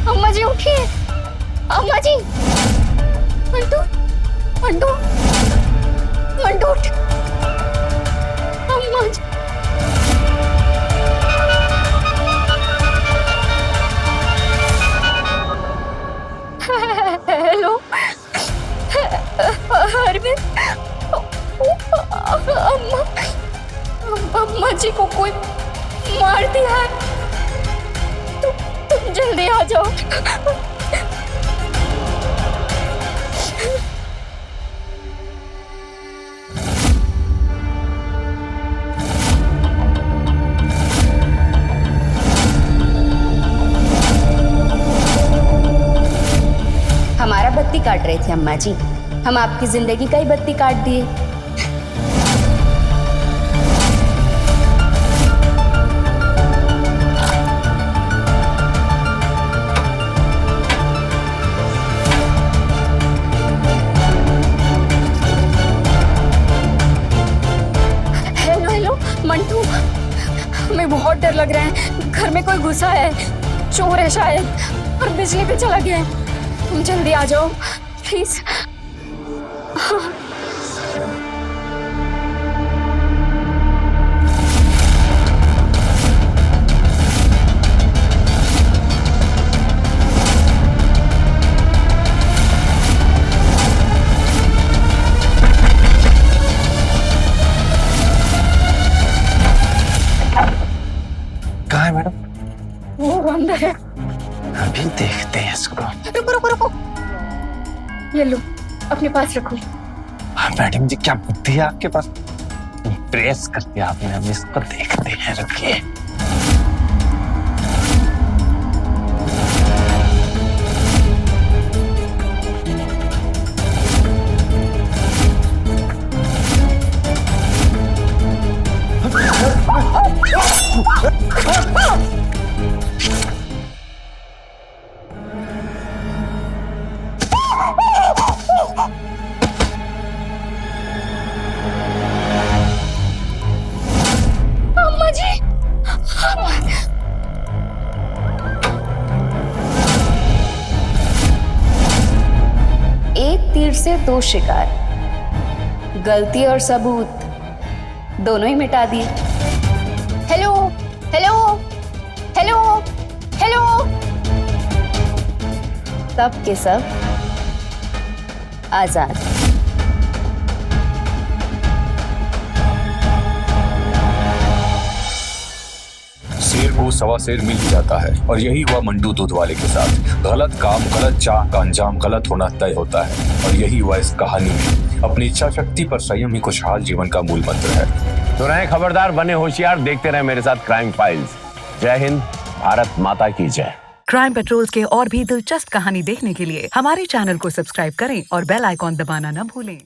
अम्मा जी उठिए, अम्मा जी। मंटू, मंटू, मंटू उठ। अम्मा जी। हेलो अरविंद, अम्मा जी को कोई मार दिया है। तुम जल्दी आ जाओ। हमारा बत्ती काट रहे थे अम्मा जी, हम आपकी जिंदगी का ही बत्ती काट दिए। मंटू, हमें बहुत डर लग रहा है। घर में कोई घुसा है, चोर है शायद, और बिजली पे चला गया है। तुम जल्दी आ जाओ प्लीज। कहाँ है मैडम? वो बंद है। अभी देखते हैं इसको। रुको रुको रुको, ये लो अपने पास रखो। हाँ मैडम जी, क्या बुद्धि है आपके पास? प्रेस कर दिया आपने, हम इसको देखते हैं, रुकिए। अम्मा जी, एक तीर से दो शिकार, गलती और सबूत दोनों ही मिटा दिए। Hello hello hello hello. सब के सब आजाद। शेर को सवा शेर मिल ही जाता है, और यही हुआ मंटू दूध वाले के साथ। गलत काम, गलत चाह का अंजाम गलत होना तय होता है, और यही हुआ इस कहानी में। अपनी इच्छा शक्ति पर संयम ही खुशहाल जीवन का मूल मंत्र है। तो रहें खबरदार, बने होशियार, देखते रहें मेरे साथ क्राइम फाइल्स। जय हिंद, भारत माता की जय। क्राइम पेट्रोल्स के और भी दिलचस्प कहानी देखने के लिए हमारे चैनल को सब्सक्राइब करें और बेल आइकॉन दबाना न भूलें।